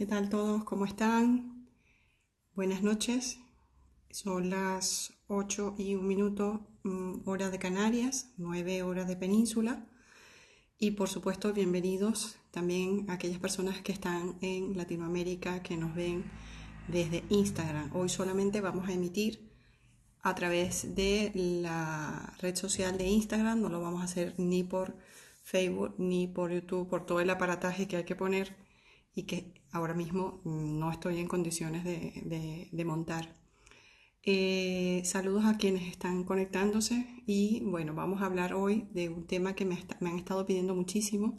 ¿Qué tal todos? ¿Cómo están? Buenas noches. Son las 8:01, hora de Canarias, 9 horas de península. Y por supuesto, bienvenidos también a aquellas personas que están en Latinoamérica, que nos ven desde Instagram. Hoy solamente vamos a emitir a través de la red social de Instagram. No lo vamos a hacer ni por Facebook ni por YouTube, por todo el aparataje que hay que poner y que ahora mismo no estoy en condiciones de montar. Saludos a quienes están conectándose y bueno, vamos a hablar hoy de un tema que me han estado pidiendo muchísimo,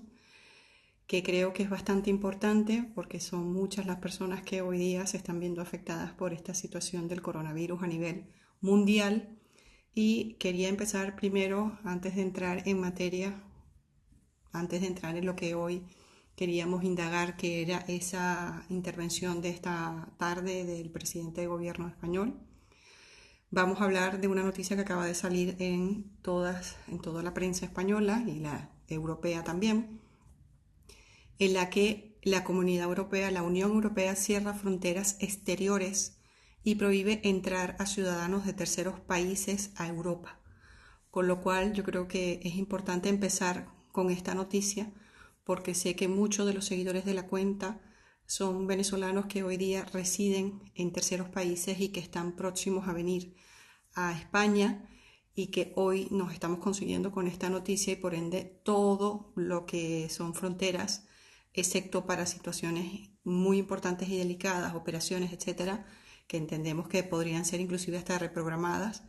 que creo que es bastante importante porque son muchas las personas que hoy día se están viendo afectadas por esta situación del coronavirus a nivel mundial. Y quería empezar primero, antes de entrar en materia, antes de entrar en lo que hoy queríamos indagar, que era esa intervención de esta tarde del presidente de gobierno español. Vamos a hablar de una noticia que acaba de salir en toda la prensa española y la europea también, en la que la Comunidad Europea, la Unión Europea, cierra fronteras exteriores y prohíbe entrar a ciudadanos de terceros países a Europa. Con lo cual yo creo que es importante empezar con esta noticia porque sé que muchos de los seguidores de la cuenta son venezolanos que hoy día residen en terceros países y que están próximos a venir a España y que hoy nos estamos consiguiendo con esta noticia y por ende todo lo que son fronteras, excepto para situaciones muy importantes y delicadas, operaciones, etcétera, que entendemos que podrían ser inclusive hasta reprogramadas,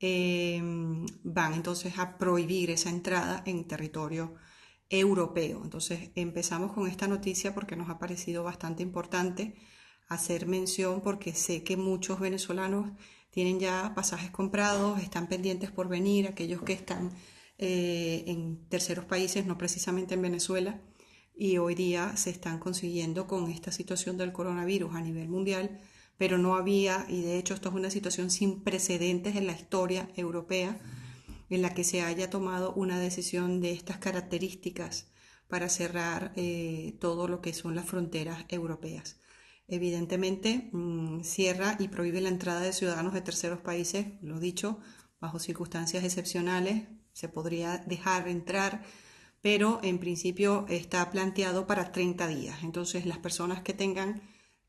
van entonces a prohibir esa entrada en territorio europeo. Entonces empezamos con esta noticia porque nos ha parecido bastante importante hacer mención porque sé que muchos venezolanos tienen ya pasajes comprados, están pendientes por venir, aquellos que están en terceros países, no precisamente en Venezuela, y hoy día se están consiguiendo con esta situación del coronavirus a nivel mundial, pero no había, y de hecho esto es una situación sin precedentes en la historia europea, en la que se haya tomado una decisión de estas características para cerrar todo lo que son las fronteras europeas. Evidentemente, cierra y prohíbe la entrada de ciudadanos de terceros países, lo dicho, bajo circunstancias excepcionales, se podría dejar entrar, pero en principio está planteado para 30 días. Entonces, las personas que tengan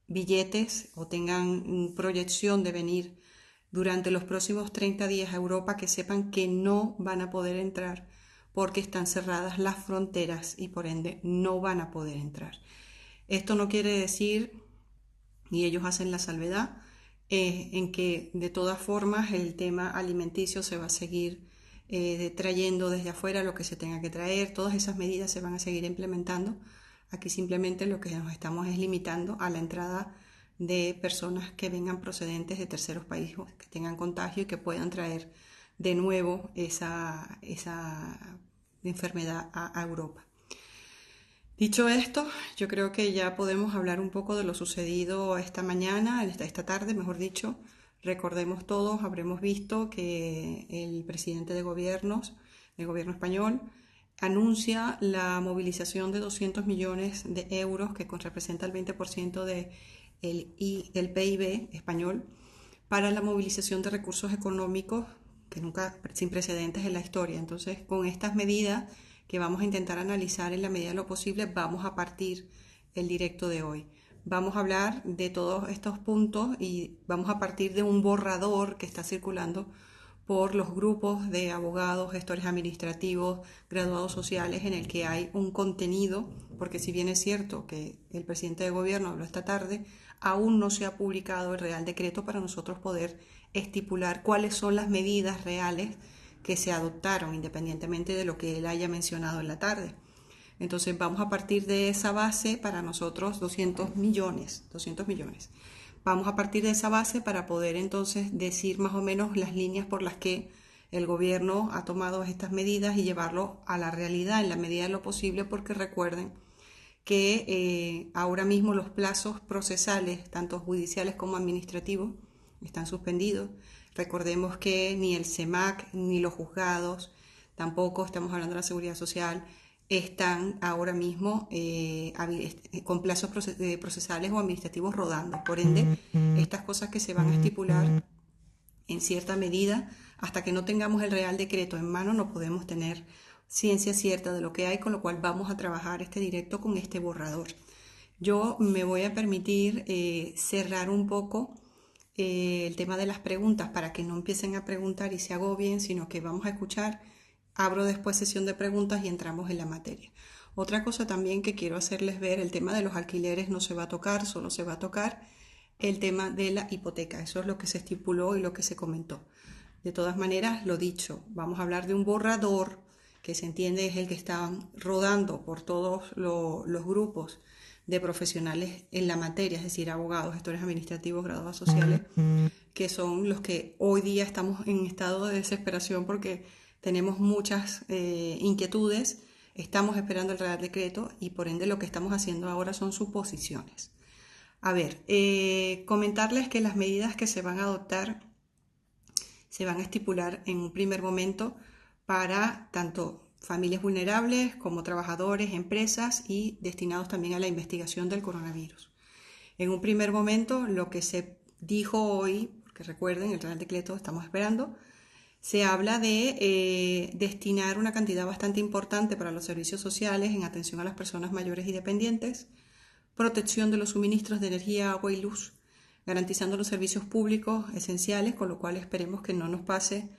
billetes o tengan proyección de venir durante los próximos 30 días a Europa, que sepan que no van a poder entrar porque están cerradas las fronteras y por ende no van a poder entrar. Esto no quiere decir, y ellos hacen la salvedad, en que de todas formas el tema alimenticio se va a seguir trayendo desde afuera lo que se tenga que traer, todas esas medidas se van a seguir implementando. Aquí simplemente lo que nos estamos es limitando a la entrada de personas que vengan procedentes de terceros países, que tengan contagio y que puedan traer de nuevo esa enfermedad a Europa. Dicho esto, yo creo que ya podemos hablar un poco de lo sucedido esta mañana, esta tarde, mejor dicho. Recordemos todos, habremos visto que el presidente del gobierno español, anuncia la movilización de 200 millones de euros, que representa el 20% del PIB español, para la movilización de recursos económicos que nunca, sin precedentes en la historia. Entonces, con estas medidas que vamos a intentar analizar en la medida de lo posible, vamos a partir el directo de hoy. Vamos a hablar de todos estos puntos y vamos a partir de un borrador que está circulando por los grupos de abogados, gestores administrativos, graduados sociales, en el que hay un contenido, porque si bien es cierto que el presidente de gobierno habló esta tarde, aún no se ha publicado el Real Decreto para nosotros poder estipular cuáles son las medidas reales que se adoptaron, independientemente de lo que él haya mencionado en la tarde. Entonces vamos a partir de esa base para nosotros 200 millones. Vamos a partir de esa base para poder entonces decir más o menos las líneas por las que el gobierno ha tomado estas medidas y llevarlo a la realidad en la medida de lo posible, porque recuerden que ahora mismo los plazos procesales, tanto judiciales como administrativos, están suspendidos. Recordemos que ni el CEMAC ni los juzgados, tampoco estamos hablando de la seguridad social, están ahora mismo con plazos procesales o administrativos rodando. Por ende, estas cosas que se van a estipular en cierta medida, hasta que no tengamos el Real Decreto en mano, no podemos tener ciencia cierta de lo que hay, con lo cual vamos a trabajar este directo con este borrador. Yo me voy a permitir cerrar un poco el tema de las preguntas para que no empiecen a preguntar y se agobien, sino que vamos a escuchar. Abro después sesión de preguntas y entramos en la materia. Otra cosa también que quiero hacerles ver, el tema de los alquileres no se va a tocar, solo se va a tocar el tema de la hipoteca. Eso es lo que se estipuló y lo que se comentó. De todas maneras, lo dicho, vamos a hablar de un borrador que se entiende es el que está rodando por todos los grupos de profesionales en la materia, es decir, abogados, gestores administrativos, graduados sociales, que son los que hoy día estamos en estado de desesperación porque tenemos muchas inquietudes, estamos esperando el Real Decreto y por ende lo que estamos haciendo ahora son suposiciones. A ver, comentarles que las medidas que se van a adoptar se van a estipular en un primer momento para tanto familias vulnerables como trabajadores, empresas y destinados también a la investigación del coronavirus. En un primer momento, lo que se dijo hoy, porque recuerden, el Real Decreto estamos esperando, se habla de destinar una cantidad bastante importante para los servicios sociales en atención a las personas mayores y dependientes, protección de los suministros de energía, agua y luz, garantizando los servicios públicos esenciales, con lo cual esperemos que no nos pase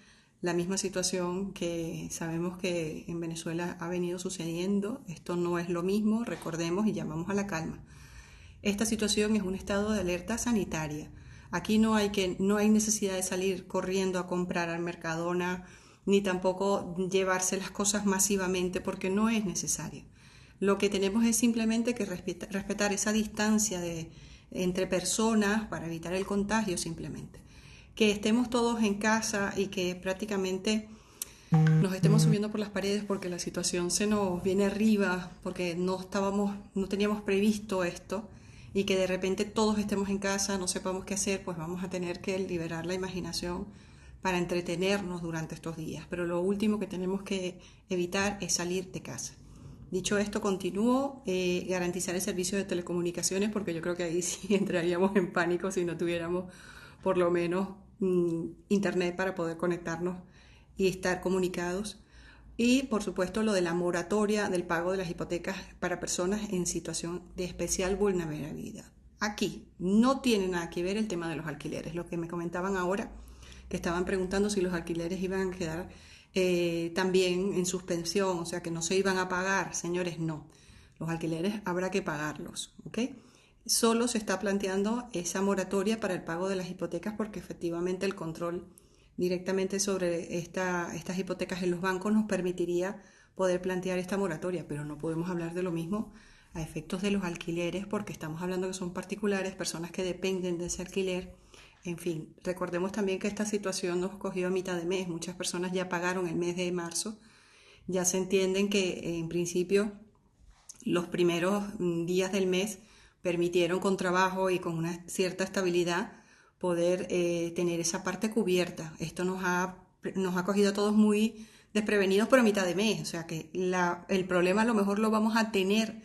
la misma situación que sabemos que en Venezuela ha venido sucediendo. Esto no es lo mismo, recordemos y llamamos a la calma. Esta situación es un estado de alerta sanitaria. Aquí no hay necesidad de salir corriendo a comprar al Mercadona, ni tampoco llevarse las cosas masivamente porque no es necesario. Lo que tenemos es simplemente que respetar esa distancia entre personas para evitar el contagio simplemente. Que estemos todos en casa y que prácticamente nos estemos subiendo por las paredes porque la situación se nos viene arriba, porque no teníamos previsto esto y que de repente todos estemos en casa, no sepamos qué hacer, pues vamos a tener que liberar la imaginación para entretenernos durante estos días. Pero lo último que tenemos que evitar es salir de casa. Dicho esto, continúo garantizar el servicio de telecomunicaciones porque yo creo que ahí sí entraríamos en pánico si no tuviéramos por lo menos internet para poder conectarnos y estar comunicados. Y por supuesto lo de la moratoria del pago de las hipotecas para personas en situación de especial vulnerabilidad. Aquí no tiene nada que ver el tema de los alquileres, lo que me comentaban ahora, que estaban preguntando si los alquileres iban a quedar también en suspensión, o sea que no se iban a pagar. Señores, no, los alquileres habrá que pagarlos, ¿ok? Solo se está planteando esa moratoria para el pago de las hipotecas porque efectivamente el control directamente sobre estas hipotecas en los bancos nos permitiría poder plantear esta moratoria, pero no podemos hablar de lo mismo a efectos de los alquileres porque estamos hablando que son particulares, personas que dependen de ese alquiler. En fin, recordemos también que esta situación nos cogió a mitad de mes, muchas personas ya pagaron el mes de marzo, ya se entienden que en principio los primeros días del mes permitieron con trabajo y con una cierta estabilidad poder tener esa parte cubierta. Esto nos ha cogido a todos muy desprevenidos por a mitad de mes, o sea que el problema a lo mejor lo vamos a tener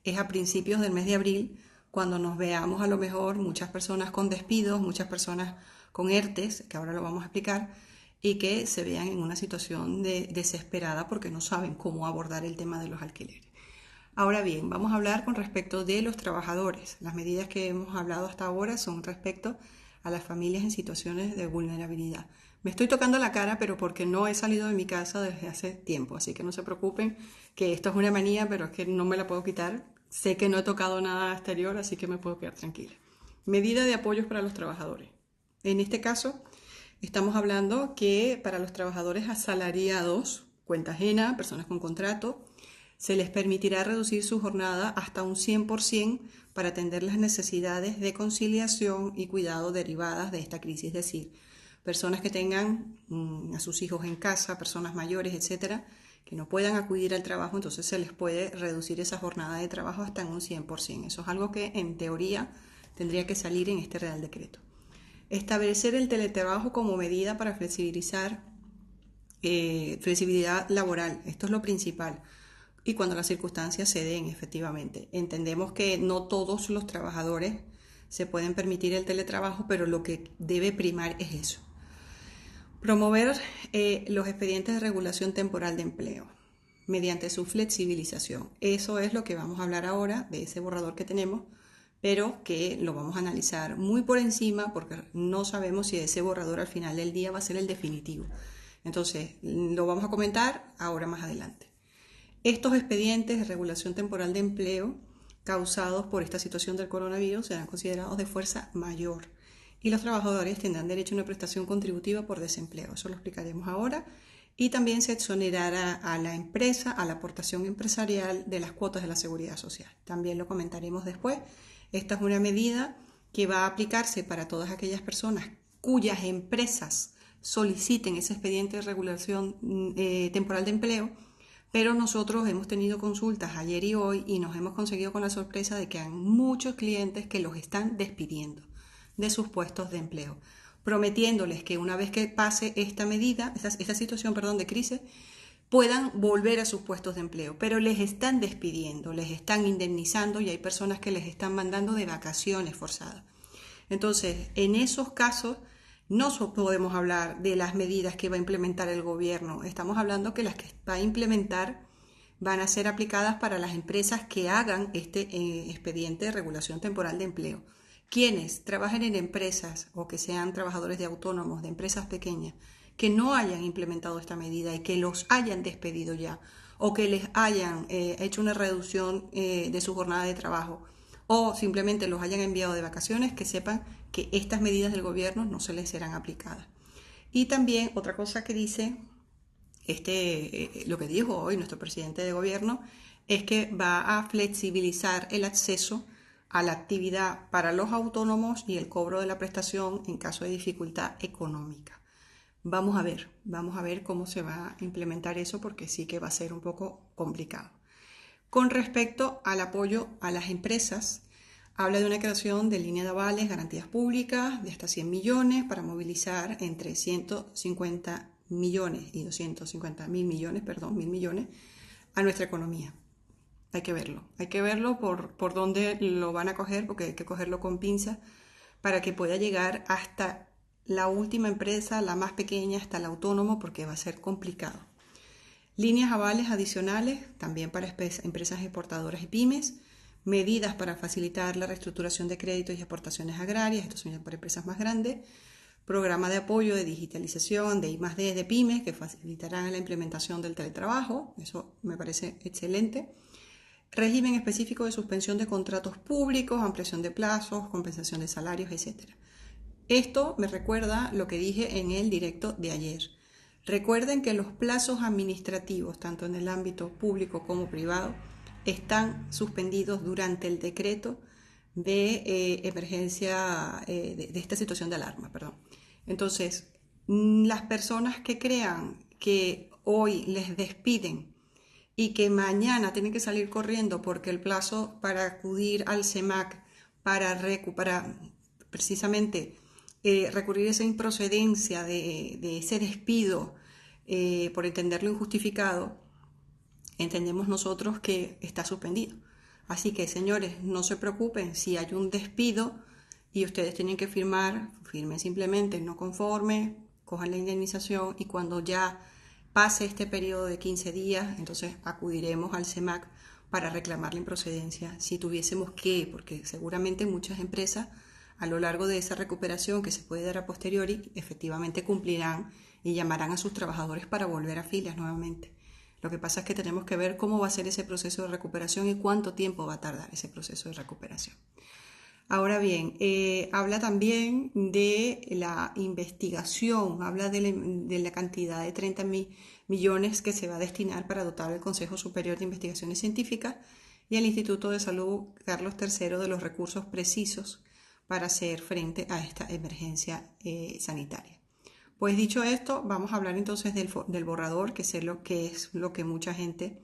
es a principios del mes de abril, cuando nos veamos a lo mejor muchas personas con despidos, muchas personas con ERTES, que ahora lo vamos a explicar, y que se vean en una situación desesperada porque no saben cómo abordar el tema de los alquileres. Ahora bien, vamos a hablar con respecto de los trabajadores. Las medidas que hemos hablado hasta ahora son respecto a las familias en situaciones de vulnerabilidad. Me estoy tocando la cara, pero porque no he salido de mi casa desde hace tiempo, así que no se preocupen que esto es una manía, pero es que no me la puedo quitar. Sé que no he tocado nada exterior, así que me puedo quedar tranquila. Medida de apoyos para los trabajadores. En este caso, estamos hablando que para los trabajadores asalariados, cuenta ajena, personas con contrato, se les permitirá reducir su jornada hasta un 100% para atender las necesidades de conciliación y cuidado derivadas de esta crisis, es decir, personas que tengan a sus hijos en casa, personas mayores, etcétera, que no puedan acudir al trabajo, entonces se les puede reducir esa jornada de trabajo hasta en un 100%. Eso es algo que en teoría tendría que salir en este Real Decreto. Establecer el teletrabajo como medida para flexibilidad laboral. Esto es lo principal. y cuando las circunstancias se den efectivamente. Entendemos que no todos los trabajadores se pueden permitir el teletrabajo, pero lo que debe primar es eso. Promover los expedientes de regulación temporal de empleo mediante su flexibilización. Eso es lo que vamos a hablar ahora de ese borrador que tenemos, pero que lo vamos a analizar muy por encima porque no sabemos si ese borrador al final del día va a ser el definitivo. Entonces, lo vamos a comentar ahora más adelante. Estos expedientes de regulación temporal de empleo causados por esta situación del coronavirus serán considerados de fuerza mayor y los trabajadores tendrán derecho a una prestación contributiva por desempleo. Eso lo explicaremos ahora. Y también se exonerará a la empresa, a la aportación empresarial de las cuotas de la seguridad social. También lo comentaremos después. Esta es una medida que va a aplicarse para todas aquellas personas cuyas empresas soliciten ese expediente de regulación temporal de empleo, pero nosotros hemos tenido consultas ayer y hoy y nos hemos conseguido con la sorpresa de que hay muchos clientes que los están despidiendo de sus puestos de empleo, prometiéndoles que una vez que pase esta medida, esta situación, de crisis, puedan volver a sus puestos de empleo, pero les están despidiendo, les están indemnizando y hay personas que les están mandando de vacaciones forzadas. Entonces, en esos casos no podemos hablar de las medidas que va a implementar el gobierno, estamos hablando que las que va a implementar van a ser aplicadas para las empresas que hagan este expediente de regulación temporal de empleo. Quienes trabajen en empresas o que sean trabajadores de autónomos, de empresas pequeñas, que no hayan implementado esta medida y que los hayan despedido ya o que les hayan hecho una reducción de su jornada de trabajo o simplemente los hayan enviado de vacaciones, que sepan que estas medidas del gobierno no se les serán aplicadas. Y también otra cosa que dice lo que dijo hoy nuestro presidente de gobierno es que va a flexibilizar el acceso a la actividad para los autónomos y el cobro de la prestación en caso de dificultad económica. Vamos a ver cómo se va a implementar eso porque sí que va a ser un poco complicado. Con respecto al apoyo a las empresas, habla de una creación de línea de avales, garantías públicas de hasta 100 millones para movilizar entre 150 millones y 250 mil millones a nuestra economía. Hay que verlo por dónde lo van a coger, porque hay que cogerlo con pinzas para que pueda llegar hasta la última empresa, la más pequeña, hasta el autónomo, porque va a ser complicado. Líneas avales adicionales, también para empresas exportadoras y pymes, medidas para facilitar la reestructuración de créditos y aportaciones agrarias, esto son ya para empresas más grandes, programa de apoyo de digitalización de I+D de pymes que facilitarán la implementación del teletrabajo, eso me parece excelente. Régimen específico de suspensión de contratos públicos, ampliación de plazos, compensación de salarios, etc. Esto me recuerda lo que dije en el directo de ayer. Recuerden que los plazos administrativos, tanto en el ámbito público como privado, están suspendidos durante el decreto de emergencia, de esta situación de alarma, Entonces, las personas que crean que hoy les despiden y que mañana tienen que salir corriendo porque el plazo para acudir al CEMAC para precisamente recurrir a esa improcedencia de ese despido por entenderlo injustificado, entendemos nosotros que está suspendido. Así que, señores, no se preocupen si hay un despido y ustedes tienen que firmen simplemente no conforme, cojan la indemnización y cuando ya pase este periodo de 15 días, entonces acudiremos al CEMAC para reclamar la improcedencia si tuviésemos que, porque seguramente muchas empresas a lo largo de esa recuperación que se puede dar a posteriori, efectivamente cumplirán y llamarán a sus trabajadores para volver a filas nuevamente. Lo que pasa es que tenemos que ver cómo va a ser ese proceso de recuperación y cuánto tiempo va a tardar ese proceso de recuperación. Ahora bien, habla también de la investigación, habla de la cantidad de 30 millones que se va a destinar para dotar al Consejo Superior de Investigaciones Científicas y al Instituto de Salud Carlos III de los recursos precisos para hacer frente a esta emergencia sanitaria. Pues dicho esto, vamos a hablar entonces del borrador, que es lo que mucha gente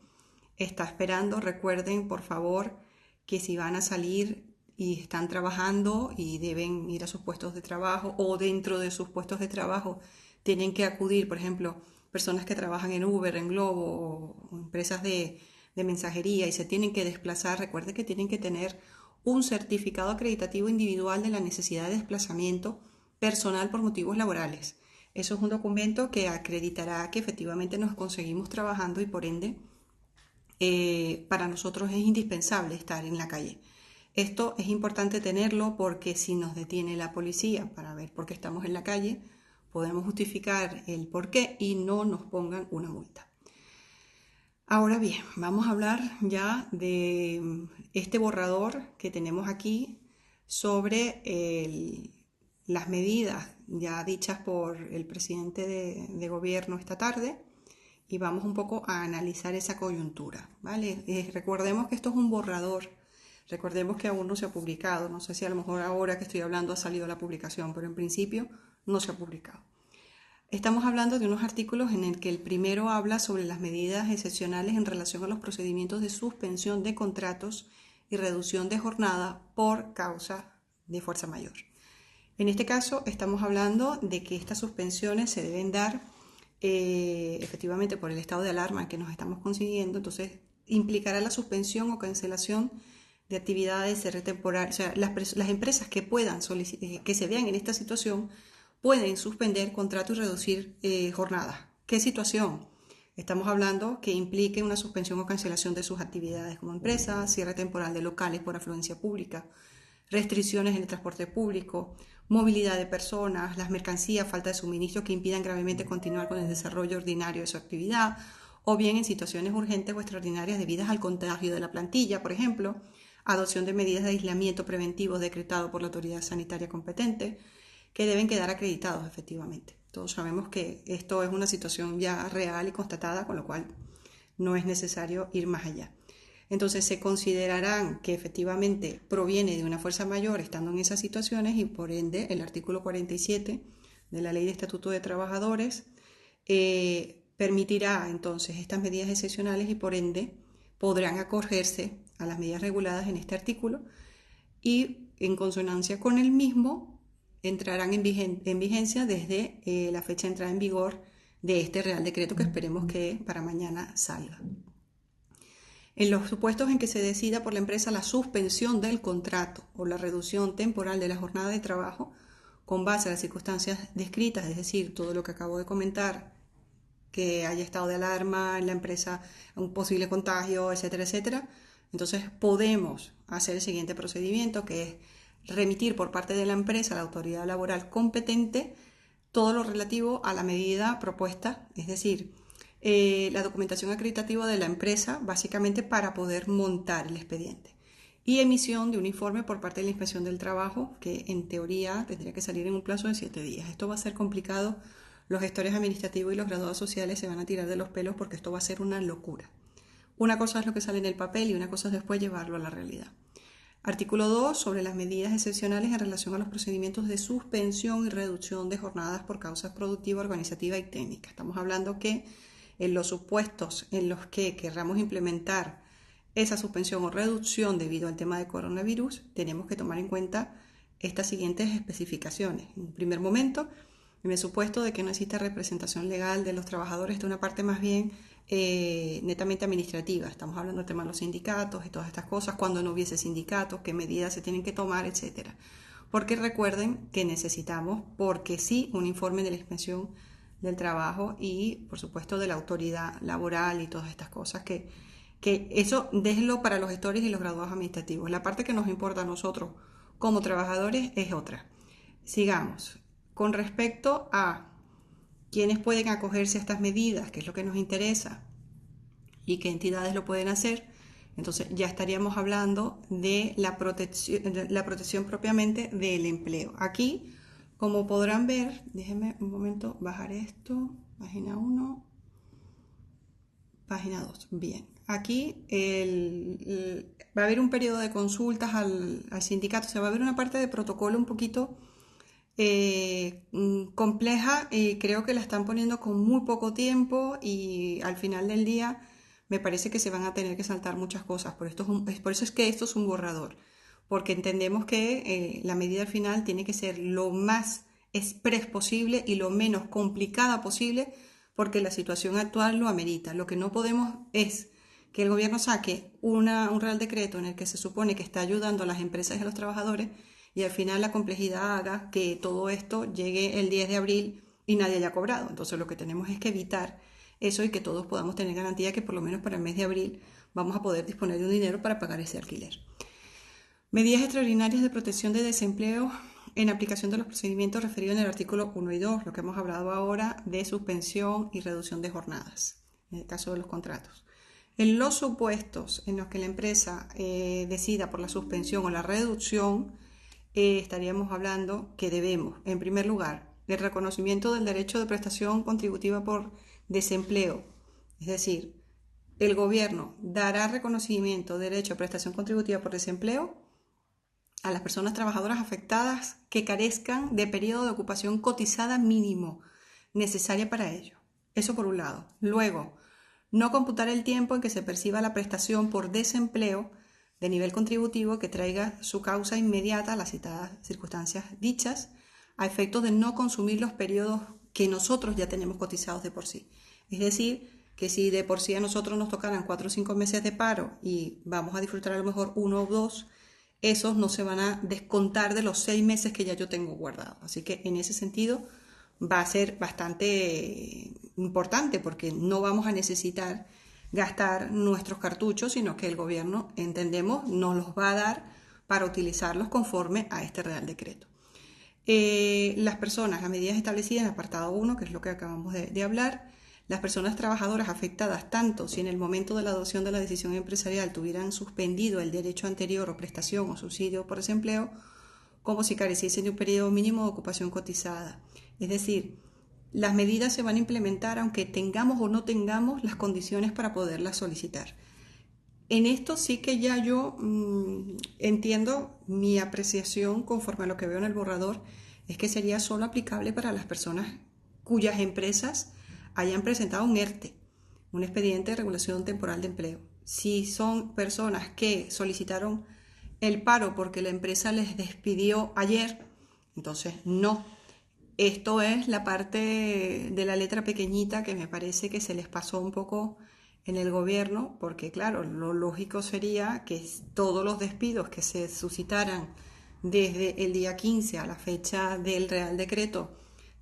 está esperando. Recuerden, por favor, que si van a salir y están trabajando y deben ir a sus puestos de trabajo o dentro de sus puestos de trabajo tienen que acudir, por ejemplo, personas que trabajan en Uber, en Globo o empresas de de mensajería y se tienen que desplazar, recuerde que tienen que tener un certificado acreditativo individual de la necesidad de desplazamiento personal por motivos laborales. Eso es un documento que acreditará que efectivamente nos conseguimos trabajando y por ende para nosotros es indispensable estar en la calle. Esto es importante tenerlo porque si nos detiene la policía para ver por qué estamos en la calle, podemos justificar el por qué y no nos pongan una multa. Ahora bien, vamos a hablar ya de este borrador que tenemos aquí sobre las medidas ya dichas por el presidente de gobierno esta tarde y vamos un poco a analizar esa coyuntura, ¿vale? Recordemos que esto es un borrador, recordemos que aún no se ha publicado, no sé si a lo mejor ahora que estoy hablando ha salido la publicación, pero en principio no se ha publicado. Estamos hablando de unos artículos en el que el primero habla sobre las medidas excepcionales en relación a los procedimientos de suspensión de contratos y reducción de jornada por causa de fuerza mayor. En este caso estamos hablando de que estas suspensiones se deben dar efectivamente por el estado de alarma que nos estamos consiguiendo, entonces implicará la suspensión o cancelación de actividades, cierre temporal, o sea, las empresas que puedan que se vean en esta situación pueden suspender contratos y reducir jornadas. ¿Qué situación? Estamos hablando que implique una suspensión o cancelación de sus actividades como empresa, cierre temporal de locales por afluencia pública, restricciones en el transporte público, movilidad de personas, las mercancías, falta de suministro que impidan gravemente continuar con el desarrollo ordinario de su actividad, o bien en situaciones urgentes o extraordinarias debidas al contagio de la plantilla, por ejemplo, adopción de medidas de aislamiento preventivo decretado por la autoridad sanitaria competente, que deben quedar acreditados efectivamente. Todos sabemos que esto es una situación ya real y constatada, con lo cual no es necesario ir más allá. Entonces se considerarán que efectivamente proviene de una fuerza mayor estando en esas situaciones y por ende el artículo 47 de la Ley de Estatuto de Trabajadores permitirá entonces estas medidas excepcionales y por ende podrán acogerse a las medidas reguladas en este artículo y en consonancia con el mismo entrarán en vigencia desde la fecha de entrada en vigor de este Real Decreto que esperemos que para mañana salga. En los supuestos en que se decida por la empresa la suspensión del contrato o la reducción temporal de la jornada de trabajo con base a las circunstancias descritas, es decir, todo lo que acabo de comentar, que haya estado de alarma en la empresa, un posible contagio, etcétera, etcétera, entonces podemos hacer el siguiente procedimiento, que es remitir por parte de la empresa a la autoridad laboral competente todo lo relativo a la medida propuesta, es decir, la documentación acreditativa de la empresa, básicamente para poder montar el expediente. Y emisión de un informe por parte de la Inspección del Trabajo, que en teoría tendría que salir en un plazo de 7 días. Esto va a ser complicado, los gestores administrativos y los graduados sociales se van a tirar de los pelos porque esto va a ser una locura. Una cosa es lo que sale en el papel y una cosa es después llevarlo a la realidad. Artículo 2, sobre las medidas excepcionales en relación a los procedimientos de suspensión y reducción de jornadas por causas productiva, organizativa y técnica. Estamos hablando que en los supuestos en los que querramos implementar esa suspensión o reducción debido al tema de coronavirus, tenemos que tomar en cuenta estas siguientes especificaciones. En un primer momento, en el supuesto de que no exista representación legal de los trabajadores, de una parte más bien netamente administrativa. Estamos hablando del tema de los sindicatos y todas estas cosas, cuando no hubiese sindicatos, qué medidas se tienen que tomar, etcétera. Porque recuerden que necesitamos, porque sí, un informe de la Inspección del Trabajo y, por supuesto, de la autoridad laboral y todas estas cosas que eso déjenlo para los gestores y los graduados administrativos. La parte que nos importa a nosotros como trabajadores es otra. Sigamos. Con respecto a quiénes pueden acogerse a estas medidas, que es lo que nos interesa, y qué entidades lo pueden hacer, entonces ya estaríamos hablando de la protección propiamente del empleo. Aquí, como podrán ver, déjenme un momento bajar esto, página 1, página 2, bien. Aquí va a haber un periodo de consultas al sindicato, o sea, va a haber una parte de protocolo un poquito compleja y creo que la están poniendo con muy poco tiempo y al final del día me parece que se van a tener que saltar muchas cosas. Por eso es que esto es un borrador, porque entendemos que la medida al final tiene que ser lo más express posible y lo menos complicada posible porque la situación actual lo amerita. Lo que no podemos es que el gobierno saque un real decreto en el que se supone que está ayudando a las empresas y a los trabajadores y al final la complejidad haga que todo esto llegue el 10 de abril y nadie haya cobrado. Entonces lo que tenemos es que evitar eso y que todos podamos tener garantía que por lo menos para el mes de abril vamos a poder disponer de un dinero para pagar ese alquiler. Medidas extraordinarias de protección de desempleo en aplicación de los procedimientos referidos en el artículo 1 y 2, lo que hemos hablado ahora de suspensión y reducción de jornadas, en el caso de los contratos. En los supuestos en los que la empresa decida por la suspensión o la reducción, estaríamos hablando que debemos, en primer lugar, el reconocimiento del derecho de prestación contributiva por desempleo, es decir, el gobierno dará reconocimiento de derecho a prestación contributiva por desempleo a las personas trabajadoras afectadas que carezcan de periodo de ocupación cotizada mínimo necesaria para ello. Eso por un lado. Luego, no computar el tiempo en que se perciba la prestación por desempleo de nivel contributivo que traiga su causa inmediata a las citadas circunstancias dichas, a efectos de no consumir los periodos que nosotros ya tenemos cotizados de por sí. Es decir, que si de por sí a nosotros nos tocaran 4 o 5 meses de paro y vamos a disfrutar a lo mejor 1 o 2, esos no se van a descontar de los 6 meses que ya yo tengo guardado. Así que en ese sentido va a ser bastante importante porque no vamos a necesitar gastar nuestros cartuchos, sino que el gobierno, entendemos, nos los va a dar para utilizarlos conforme a este Real Decreto. Las personas, las medidas establecidas en el apartado 1, que es lo que acabamos de hablar, las personas trabajadoras afectadas tanto si en el momento de la adopción de la decisión empresarial tuvieran suspendido el derecho anterior o prestación o subsidio por desempleo, como si careciesen de un periodo mínimo de ocupación cotizada. Es decir, las medidas se van a implementar aunque tengamos o no tengamos las condiciones para poderlas solicitar. En esto sí que ya yo entiendo mi apreciación conforme a lo que veo en el borrador, es que sería solo aplicable para las personas cuyas empresas hayan presentado un ERTE, un expediente de regulación temporal de empleo. Si son personas que solicitaron el paro porque la empresa les despidió ayer, entonces no. Esto es la parte de la letra pequeñita que me parece que se les pasó un poco en el gobierno, porque claro, lo lógico sería que todos los despidos que se suscitaran desde el día 15 a la fecha del Real Decreto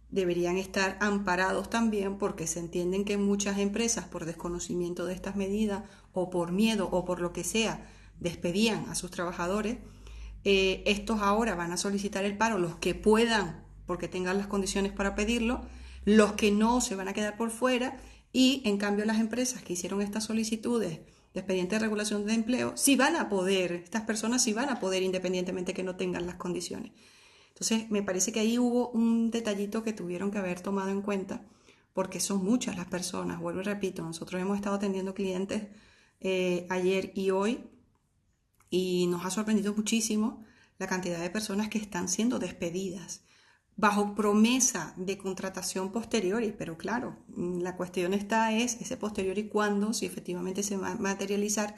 deberían estar amparados también porque se entienden que muchas empresas por desconocimiento de estas medidas o por miedo o por lo que sea despedían a sus trabajadores. Estos ahora van a solicitar el paro, los que puedan porque tengan las condiciones para pedirlo, los que no se van a quedar por fuera y en cambio las empresas que hicieron estas solicitudes de expediente de regulación de empleo, sí van a poder, estas personas sí van a poder independientemente que no tengan las condiciones. Entonces, me parece que ahí hubo un detallito que tuvieron que haber tomado en cuenta, porque son muchas las personas, vuelvo y repito, nosotros hemos estado atendiendo clientes ayer y hoy y nos ha sorprendido muchísimo la cantidad de personas que están siendo despedidas bajo promesa de contratación posteriori, pero claro, la cuestión es ese posteriori cuándo, si efectivamente se va a materializar,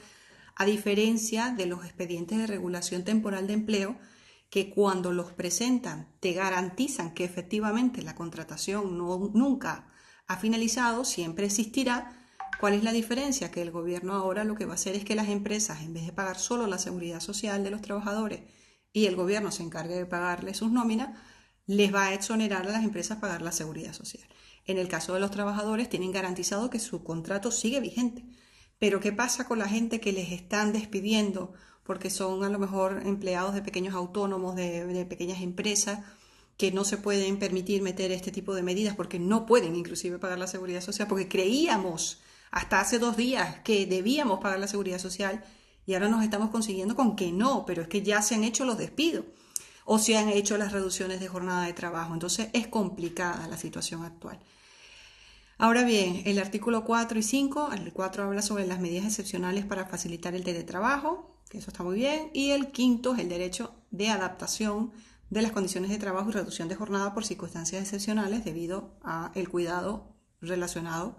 a diferencia de los expedientes de regulación temporal de empleo, que cuando los presentan te garantizan que efectivamente la contratación nunca ha finalizado, siempre existirá. ¿Cuál es la diferencia? Que el gobierno ahora lo que va a hacer es que las empresas, en vez de pagar solo la seguridad social de los trabajadores y el gobierno se encargue de pagarle sus nóminas, les va a exonerar a las empresas pagar la seguridad social. En el caso de los trabajadores tienen garantizado que su contrato sigue vigente. Pero ¿qué pasa con la gente que les están despidiendo porque son a lo mejor empleados de pequeños autónomos, de pequeñas empresas, que no se pueden permitir meter este tipo de medidas porque no pueden inclusive pagar la seguridad social, porque creíamos hasta hace 2 días que debíamos pagar la seguridad social y ahora nos estamos consiguiendo con que no, pero es que ya se han hecho los despidos o se han hecho las reducciones de jornada de trabajo. Entonces es complicada la situación actual. Ahora bien, el artículo 4 y 5, el 4 habla sobre las medidas excepcionales para facilitar el teletrabajo, que eso está muy bien, y el quinto es el derecho de adaptación de las condiciones de trabajo y reducción de jornada por circunstancias excepcionales debido al cuidado relacionado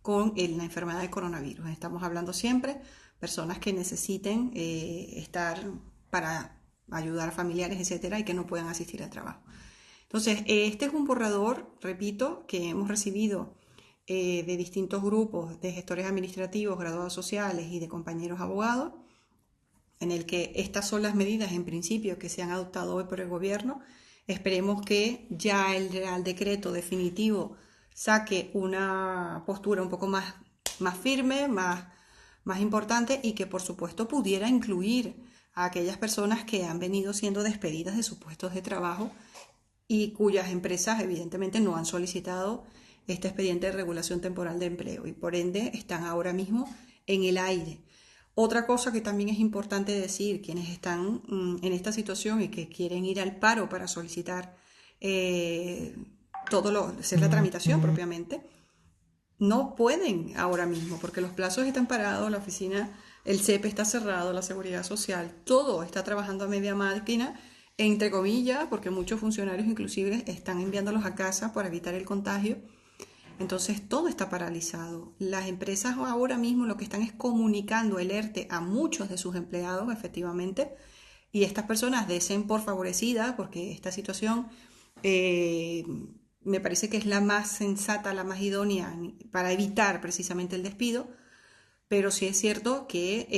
con la enfermedad de coronavirus. Estamos hablando siempre personas que necesiten estar para ayudar a familiares, etcétera, y que no puedan asistir al trabajo. Entonces, este es un borrador, repito, que hemos recibido de distintos grupos de gestores administrativos, graduados sociales y de compañeros abogados, en el que estas son las medidas en principio que se han adoptado hoy por el gobierno. Esperemos que ya el Real Decreto definitivo saque una postura un poco más firme, más importante, y que por supuesto pudiera incluir a aquellas personas que han venido siendo despedidas de sus puestos de trabajo y cuyas empresas evidentemente no han solicitado este expediente de regulación temporal de empleo y por ende están ahora mismo en el aire. Otra cosa que también es importante decir, quienes están en esta situación y que quieren ir al paro para solicitar hacer la tramitación propiamente, no pueden ahora mismo porque los plazos están parados, la oficina, el CEP está cerrado, la seguridad social, todo está trabajando a media máquina, entre comillas, porque muchos funcionarios inclusive están enviándolos a casa para evitar el contagio. Entonces todo está paralizado. Las empresas ahora mismo lo que están es comunicando el ERTE a muchos de sus empleados, efectivamente, y estas personas desen por favorecidas porque esta situación me parece que es la más sensata, la más idónea para evitar precisamente el despido, pero sí es cierto que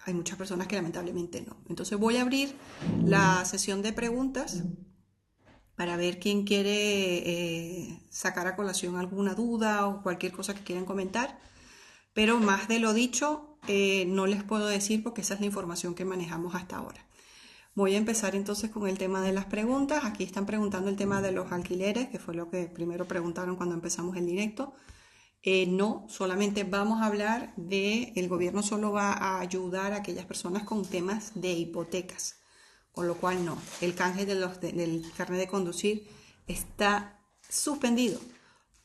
hay muchas personas que lamentablemente no. Entonces voy a abrir la sesión de preguntas para ver quién quiere sacar a colación alguna duda o cualquier cosa que quieran comentar. Pero más de lo dicho, no les puedo decir porque esa es la información que manejamos hasta ahora. Voy a empezar entonces con el tema de las preguntas. Aquí están preguntando el tema de los alquileres, que fue lo que primero preguntaron cuando empezamos el directo. No, solamente vamos a hablar el gobierno solo va a ayudar a aquellas personas con temas de hipotecas. Con lo cual no, el canje del carnet de conducir está suspendido.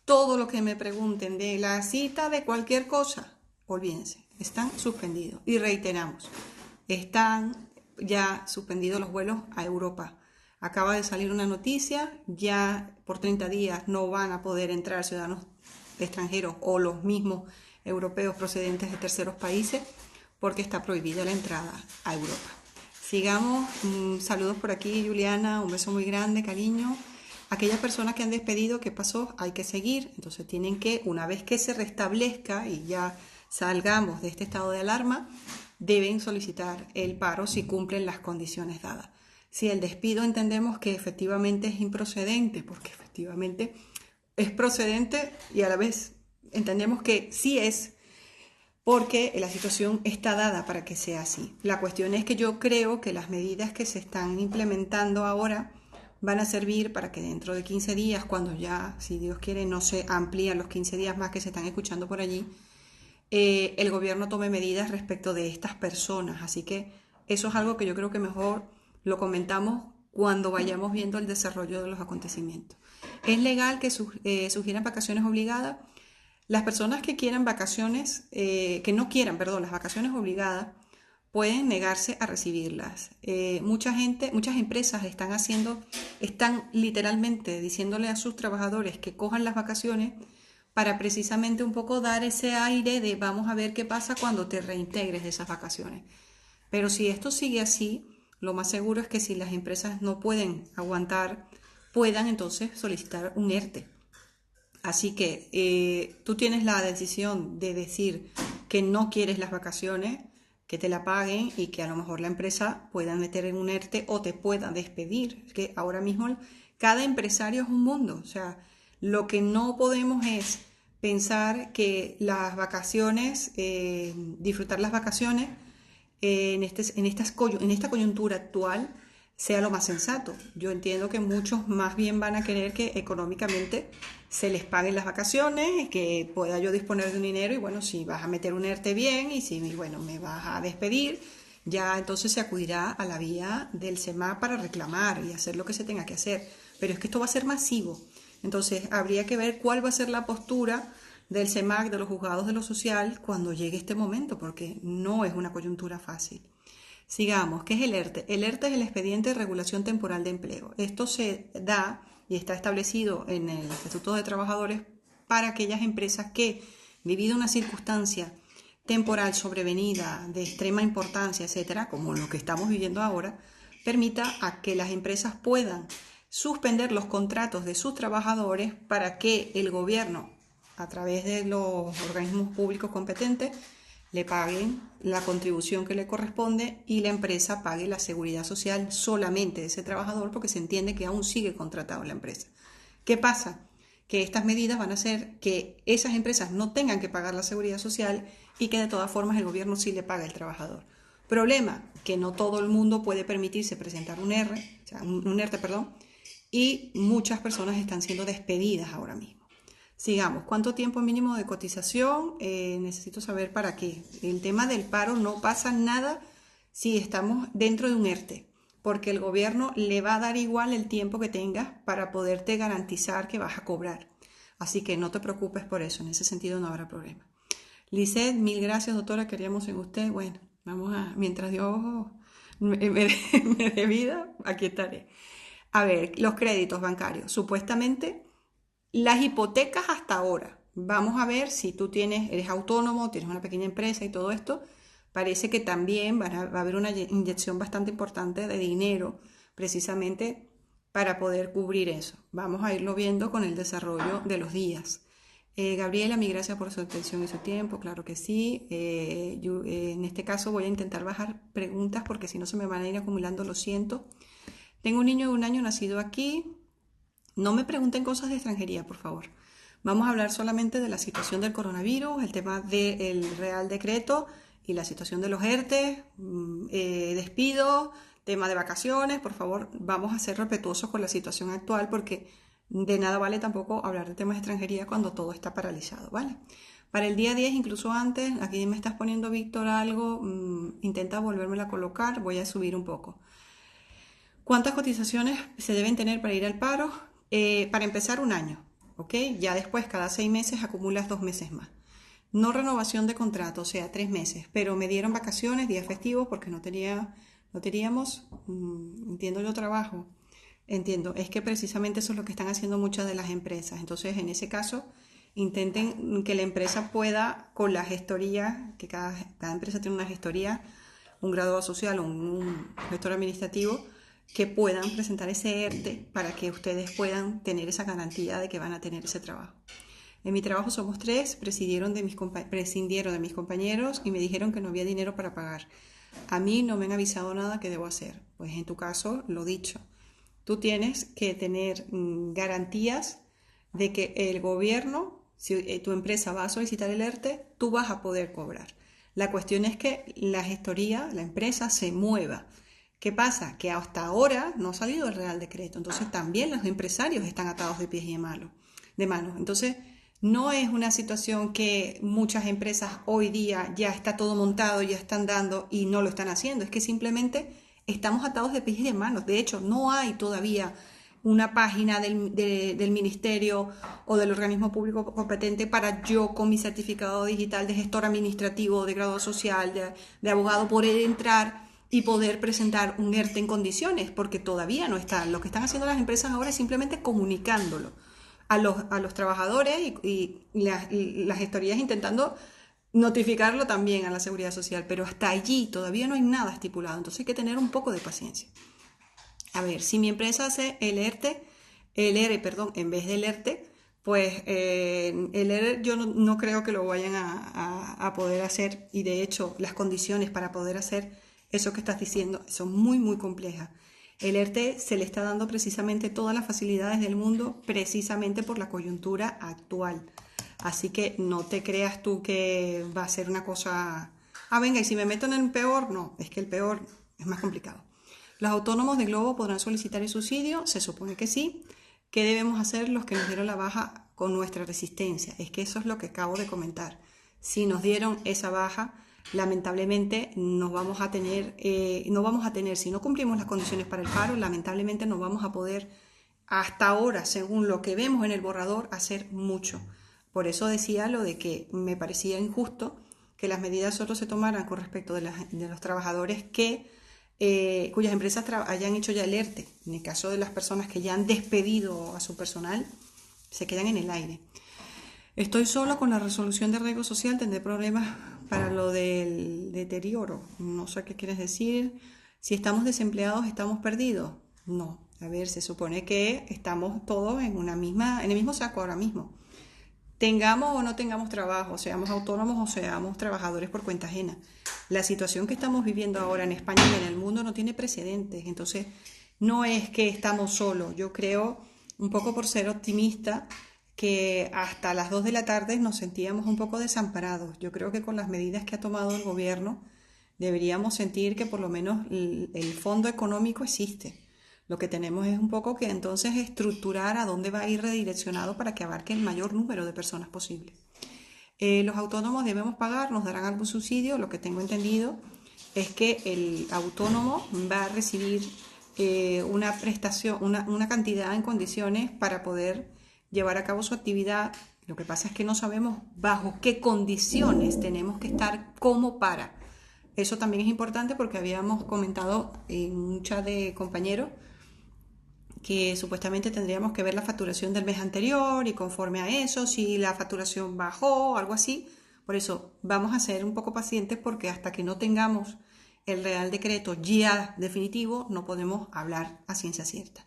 Todo lo que me pregunten de la cita de cualquier cosa, olvídense, están suspendidos. Y reiteramos, están ya suspendidos los vuelos a Europa. Acaba de salir una noticia, ya por 30 días no van a poder entrar ciudadanos extranjeros o los mismos europeos procedentes de terceros países porque está prohibida la entrada a Europa. Sigamos, saludos por aquí Juliana, un beso muy grande, cariño. Aquellas personas que han despedido, ¿qué pasó? Hay que seguir, entonces tienen que, una vez que se restablezca y ya salgamos de este estado de alarma, deben solicitar el paro si cumplen las condiciones dadas. Si el despido entendemos que efectivamente es improcedente, porque efectivamente es procedente y a la vez entendemos que sí es, porque la situación está dada para que sea así. La cuestión es que yo creo que las medidas que se están implementando ahora van a servir para que dentro de 15 días, cuando ya, si Dios quiere, no se amplían los 15 días más que se están escuchando por allí, el gobierno tome medidas respecto de estas personas. Así que eso es algo que yo creo que mejor lo comentamos cuando vayamos viendo el desarrollo de los acontecimientos. ¿Es legal que sugieran vacaciones obligadas? Las personas que quieran vacaciones, que no quieran, perdón, las vacaciones obligadas, pueden negarse a recibirlas. Muchas empresas están literalmente diciéndole a sus trabajadores que cojan las vacaciones para precisamente un poco dar ese aire de vamos a ver qué pasa cuando te reintegres de esas vacaciones. Pero si esto sigue así, lo más seguro es que si las empresas no pueden aguantar, puedan entonces solicitar un ERTE. Así que tú tienes la decisión de decir que no quieres las vacaciones, que te la paguen y que a lo mejor la empresa pueda meter en un ERTE o te pueda despedir. Es que ahora mismo cada empresario es un mundo. O sea, lo que no podemos es pensar que las vacaciones, disfrutar las vacaciones en esta coyuntura actual sea lo más sensato. Yo entiendo que muchos más bien van a querer que económicamente se les paguen las vacaciones, que pueda yo disponer de un dinero y bueno, si vas a meter un ERTE bien y si bueno, me vas a despedir, ya entonces se acudirá a la vía del SEMA para reclamar y hacer lo que se tenga que hacer. Pero es que esto va a ser masivo. Entonces habría que ver cuál va a ser la postura del SEMAC, de los juzgados de lo social, cuando llegue este momento, porque no es una coyuntura fácil. Sigamos, ¿qué es el ERTE? El ERTE es el expediente de regulación temporal de empleo. Esto se da y está establecido en el Estatuto de Trabajadores para aquellas empresas que, debido a una circunstancia temporal sobrevenida de extrema importancia, etcétera, como lo que estamos viviendo ahora, permita a que las empresas puedan suspender los contratos de sus trabajadores para que el gobierno a través de los organismos públicos competentes, le paguen la contribución que le corresponde y la empresa pague la seguridad social solamente de ese trabajador porque se entiende que aún sigue contratado en la empresa. ¿Qué pasa? Que estas medidas van a hacer que esas empresas no tengan que pagar la seguridad social y que de todas formas el gobierno sí le paga al trabajador. Problema, que no todo el mundo puede permitirse presentar un ERTE, perdón, y muchas personas están siendo despedidas ahora mismo. Sigamos. ¿Cuánto tiempo mínimo de cotización? Necesito saber para qué. El tema del paro no pasa nada si estamos dentro de un ERTE, porque el gobierno le va a dar igual el tiempo que tengas para poderte garantizar que vas a cobrar. Así que no te preocupes por eso, en ese sentido no habrá problema. Lisette, mil gracias, doctora, queríamos en usted. Bueno, vamos a, mientras Dios me dé vida, aquí estaré. A ver, los créditos bancarios. Supuestamente, las hipotecas hasta ahora. Vamos a ver si tú eres autónomo, tienes una pequeña empresa y todo esto. Parece que también va a haber una inyección bastante importante de dinero precisamente para poder cubrir eso. Vamos a irlo viendo con el desarrollo de los días. Gabriela, mi gracias por su atención y su tiempo, claro que sí. En este caso voy a intentar bajar preguntas porque si no se me van a ir acumulando, lo siento. Tengo un niño de 1 año nacido aquí. No me pregunten cosas de extranjería, por favor. Vamos a hablar solamente de la situación del coronavirus, el tema del Real Decreto y la situación de los ERTE, despidos, tema de vacaciones. Por favor, vamos a ser respetuosos con la situación actual porque de nada vale tampoco hablar de temas de extranjería cuando todo está paralizado, ¿vale? Para el día 10, incluso antes, aquí me estás poniendo, Víctor, algo, intenta volvérmela a colocar, voy a subir un poco. ¿Cuántas cotizaciones se deben tener para ir al paro? Para empezar, 1 año, ¿ok? Ya después, cada 6 meses, acumulas 2 meses más. No renovación de contrato, o sea, 3 meses, pero me dieron vacaciones, días festivos, porque no teníamos, entiendo yo trabajo, entiendo, es que precisamente eso es lo que están haciendo muchas de las empresas. Entonces, en ese caso, intenten que la empresa pueda, con la gestoría, que cada empresa tiene una gestoría, un graduado social o un gestor administrativo, que puedan presentar ese ERTE para que ustedes puedan tener esa garantía de que van a tener ese trabajo. En mi trabajo somos 3, prescindieron de mis compañeros y me dijeron que no había dinero para pagar. A mí no me han avisado nada que debo hacer. Pues en tu caso, lo dicho, tú tienes que tener garantías de que el gobierno, si tu empresa va a solicitar el ERTE, tú vas a poder cobrar. La cuestión es que la gestoría, la empresa, se mueva. ¿Qué pasa? Que hasta ahora no ha salido el Real Decreto, entonces también los empresarios están atados de pies y de manos. Entonces, no es una situación que muchas empresas hoy día ya está todo montado, ya están dando y no lo están haciendo, es que simplemente estamos atados de pies y de manos. De hecho, no hay todavía una página del ministerio o del organismo público competente para yo con mi certificado digital de gestor administrativo, de grado social, de abogado, poder entrar y poder presentar un ERTE en condiciones, porque todavía no está. Lo que están haciendo las empresas ahora es simplemente comunicándolo a los trabajadores y las gestorías intentando notificarlo también a la Seguridad Social, pero hasta allí todavía no hay nada estipulado, entonces hay que tener un poco de paciencia. A ver, si mi empresa hace el ERE, en vez del ERTE, pues el ERE yo no creo que lo vayan a poder hacer, y de hecho las condiciones para poder hacer eso que estás diciendo son muy, muy complejas. El ERTE se le está dando precisamente todas las facilidades del mundo, precisamente por la coyuntura actual. Así que no te creas tú que va a ser una cosa... Ah, venga, y si me meto en el peor, no, es que el peor es más complicado. ¿Los autónomos de Globo podrán solicitar el subsidio? Se supone que sí. ¿Qué debemos hacer los que nos dieron la baja con nuestra resistencia? Es que eso es lo que acabo de comentar. Si nos dieron esa baja, lamentablemente no vamos a tener, si no cumplimos las condiciones para el paro, lamentablemente no vamos a poder, hasta ahora, según lo que vemos en el borrador, hacer mucho. Por eso decía lo de que me parecía injusto que las medidas solo se tomaran con respecto de los trabajadores cuyas empresas hayan hecho ya el ERTE. En el caso de las personas que ya han despedido a su personal, se quedan en el aire. Estoy solo con la resolución de riesgo social, tendré problemas para lo del deterioro. No sé qué quieres decir. Si estamos desempleados, ¿estamos perdidos? No. A ver, se supone que estamos todos en el mismo saco ahora mismo. Tengamos o no tengamos trabajo, seamos autónomos o seamos trabajadores por cuenta ajena. La situación que estamos viviendo ahora en España y en el mundo no tiene precedentes. Entonces, no es que estamos solos. Yo creo, un poco por ser optimista, que hasta las 2 de la tarde nos sentíamos un poco desamparados. Yo creo que con las medidas que ha tomado el gobierno deberíamos sentir que por lo menos el fondo económico existe. Lo que tenemos es un poco que entonces estructurar a dónde va a ir redireccionado para que abarque el mayor número de personas posible. Los autónomos debemos pagar, nos darán algún subsidio. Lo que tengo entendido es que el autónomo va a recibir una prestación, una cantidad en condiciones para poder llevar a cabo su actividad. Lo que pasa es que no sabemos bajo qué condiciones tenemos que estar como para. Eso también es importante porque habíamos comentado en un chat de compañeros que supuestamente tendríamos que ver la facturación del mes anterior y conforme a eso, si la facturación bajó o algo así. Por eso vamos a ser un poco pacientes porque hasta que no tengamos el Real Decreto ya definitivo no podemos hablar a ciencia cierta.